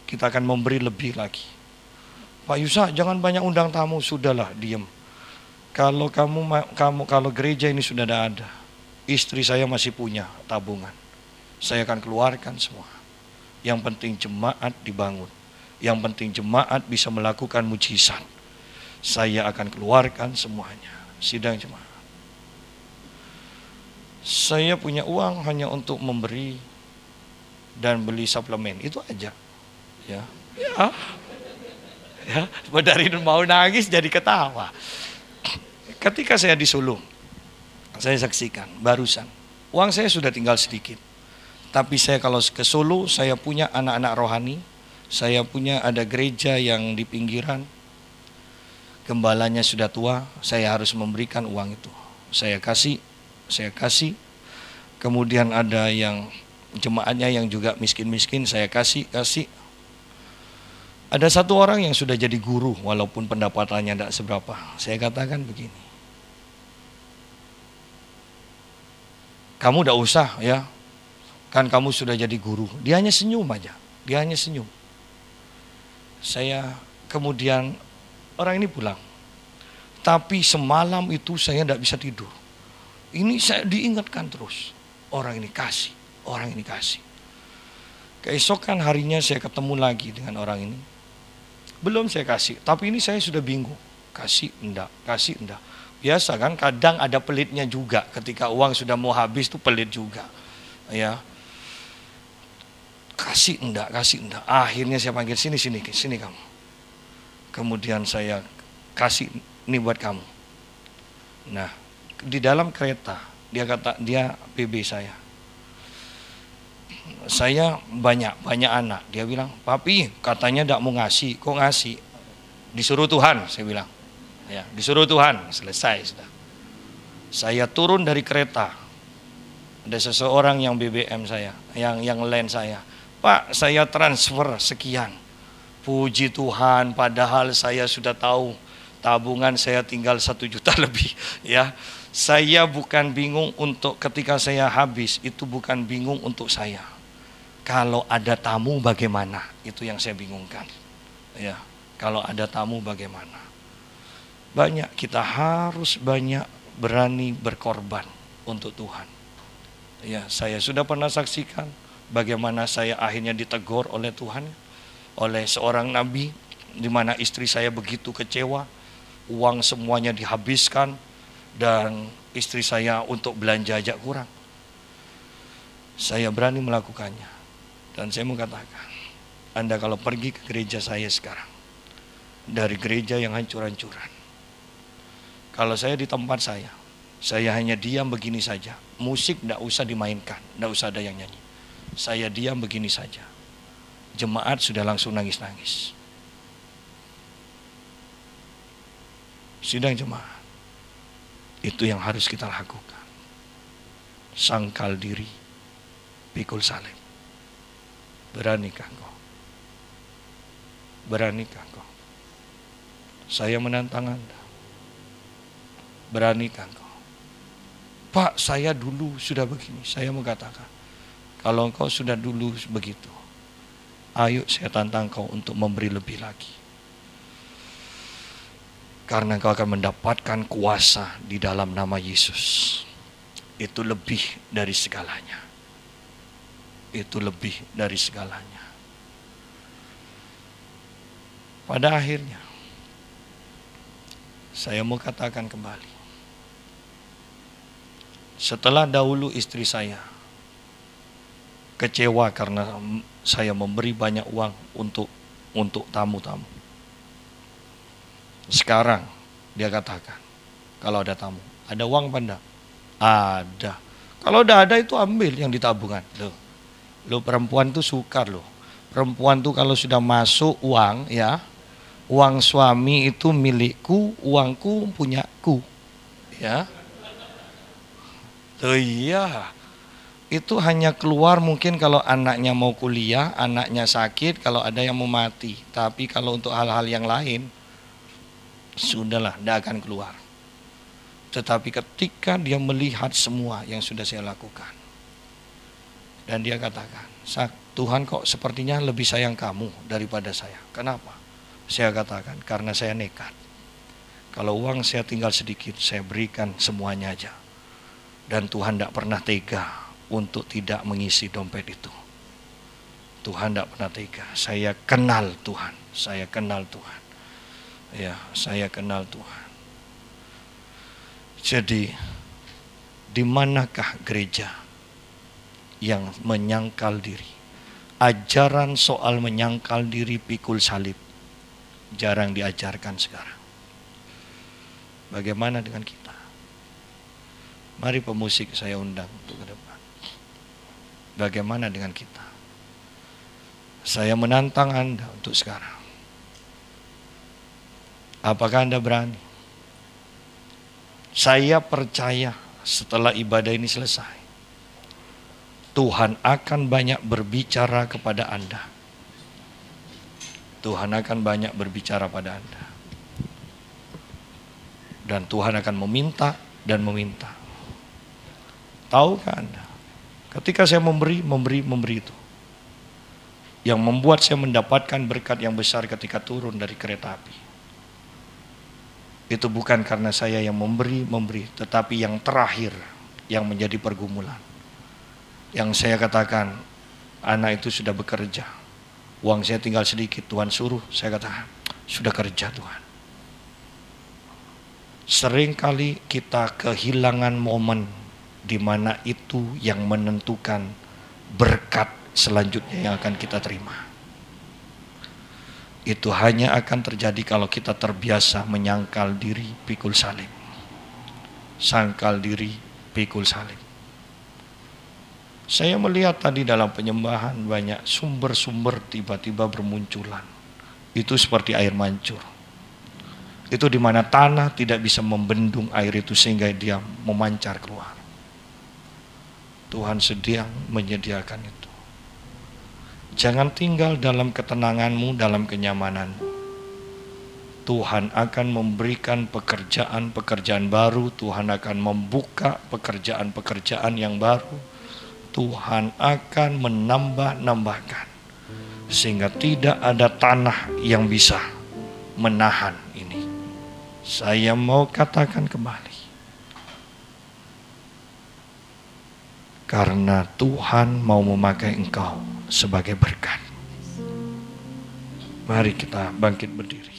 Speaker 2: kita akan memberi lebih lagi. Pak Yusa, jangan banyak undang tamu, sudahlah diam. Kalau kalau gereja ini sudah ada, istri saya masih punya tabungan. Saya akan keluarkan semua. Yang penting jemaat dibangun. Yang penting jemaat bisa melakukan mujizat. Saya akan keluarkan semuanya. Sidang jemaat. Saya punya uang hanya untuk memberi dan beli suplemen, itu aja. Ya. Dari mau nangis jadi ketawa. Ketika saya di Solo, saya saksikan barusan, uang saya sudah tinggal sedikit. Tapi saya kalau ke Solo, saya punya anak-anak rohani, saya punya ada gereja yang di pinggiran, gembalanya sudah tua, saya harus memberikan uang itu. Saya kasih. Kemudian ada yang jemaatnya yang juga miskin-miskin, saya kasih. Ada satu orang yang sudah jadi guru walaupun pendapatannya tidak seberapa. Saya katakan begini, kamu tidak usah ya, kan kamu sudah jadi guru. Dia hanya senyum aja, Saya kemudian orang ini pulang, tapi semalam itu saya tidak bisa tidur. Ini saya diingatkan terus, orang ini kasih. Keesokan harinya saya ketemu lagi dengan orang ini. Belum saya kasih, tapi ini saya sudah bingung. Kasih enggak. Biasa kan, kadang ada pelitnya juga. Ketika uang sudah mau habis tuh pelit juga. Ya. Kasih enggak. Akhirnya saya panggil sini kamu. Kemudian saya kasih ini buat kamu. Nah, di dalam kereta dia PB saya banyak anak. Dia bilang, papi katanya tidak mau ngasih, kok ngasih? Disuruh Tuhan, saya bilang. Ya, disuruh Tuhan, selesai sudah. Saya turun dari kereta, ada seseorang yang BBM saya, yang lain saya, Pak saya transfer sekian. Puji Tuhan, padahal saya sudah tahu tabungan saya tinggal 1 juta lebih, ya. Saya bukan bingung untuk ketika saya habis, itu bukan bingung untuk saya. Kalau ada tamu bagaimana? Itu yang saya bingungkan. Ya, kalau ada tamu bagaimana? Kita harus banyak berani berkorban untuk Tuhan. Ya, saya sudah pernah saksikan bagaimana saya akhirnya ditegur oleh Tuhan, oleh seorang nabi, di mana istri saya begitu kecewa, uang semuanya dihabiskan. dan istri saya untuk belanja aja kurang. Saya berani melakukannya. Dan saya mau katakan, Anda kalau pergi ke gereja saya sekarang, dari gereja yang hancur-hancuran, kalau saya di tempat saya hanya diam begini saja. Musik tidak usah dimainkan, tidak usah ada yang nyanyi. Saya diam begini saja. Jemaat sudah langsung nangis-nangis. Sidang jemaat, itu yang harus kita lakukan. Sangkal diri, pikul salib. Beranikah kau? Beranikah kau? Saya menantang Anda. Beranikah kau? Pak, saya dulu sudah begini. Saya mengatakan, kalau engkau sudah dulu begitu, ayo saya tantang kau untuk memberi lebih lagi. Karena engkau akan mendapatkan kuasa di dalam nama Yesus. Itu lebih dari segalanya. Itu lebih dari segalanya. Pada akhirnya, saya mau katakan kembali. Setelah dahulu istri saya kecewa karena saya memberi banyak uang untuk tamu-tamu. Sekarang dia katakan, kalau ada tamu, ada uang apa enggak? Ada. Kalau udah ada itu ambil yang di tabungan. Loh perempuan tuh sukar loh. Perempuan tuh kalau sudah masuk uang ya, uang suami itu milikku, uangku punyaku. Ya. Oh iya, itu hanya keluar mungkin kalau anaknya mau kuliah, anaknya sakit, kalau ada yang mau mati. Tapi kalau untuk hal-hal yang lain, sudahlah, tidak akan keluar. Tetapi ketika dia melihat semua yang sudah saya lakukan, dan dia katakan, Tuhan kok sepertinya lebih sayang kamu daripada saya. Kenapa? Saya katakan, karena saya nekat. Kalau uang saya tinggal sedikit, saya berikan semuanya aja. Dan Tuhan tidak pernah tega untuk tidak mengisi dompet itu. Tuhan tidak pernah tega. Saya kenal Tuhan. Saya kenal Tuhan. Ya, saya kenal Tuhan. Jadi, di manakah gereja yang menyangkal diri? Ajaran soal menyangkal diri pikul salib jarang diajarkan sekarang. Bagaimana dengan kita? Mari pemusik saya undang untuk ke depan. Bagaimana dengan kita? Saya menantang Anda untuk sekarang. Apakah Anda berani? Saya percaya setelah ibadah ini selesai, Tuhan akan banyak berbicara kepada Anda. Tuhan akan banyak berbicara pada Anda. Dan Tuhan akan meminta dan meminta. Tahukah Anda? Ketika saya memberi itu. Yang membuat saya mendapatkan berkat yang besar ketika turun dari kereta api. Itu bukan karena saya yang memberi, tetapi yang terakhir yang menjadi pergumulan. Yang saya katakan, anak itu sudah bekerja. Uang saya tinggal sedikit, Tuhan suruh. Saya katakan, sudah kerja Tuhan. Seringkali kita kehilangan momen di mana itu yang menentukan berkat selanjutnya yang akan kita terima. Itu hanya akan terjadi kalau kita terbiasa menyangkal diri, pikul salib. Sangkal diri, pikul salib. Saya melihat tadi dalam penyembahan banyak sumber-sumber tiba-tiba bermunculan. Itu seperti air mancur. Itu di mana tanah tidak bisa membendung air itu sehingga dia memancar keluar. Tuhan sedang menyediakan itu. Jangan tinggal dalam ketenanganmu, dalam kenyamananmu. Tuhan akan memberikan pekerjaan-pekerjaan baru. Tuhan akan membuka pekerjaan-pekerjaan yang baru. Tuhan akan menambah-nambahkan. Sehingga tidak ada tanah yang bisa menahan ini. Saya mau katakan kembali. Karena Tuhan mau memakai engkau sebagai berkat. Mari kita bangkit berdiri.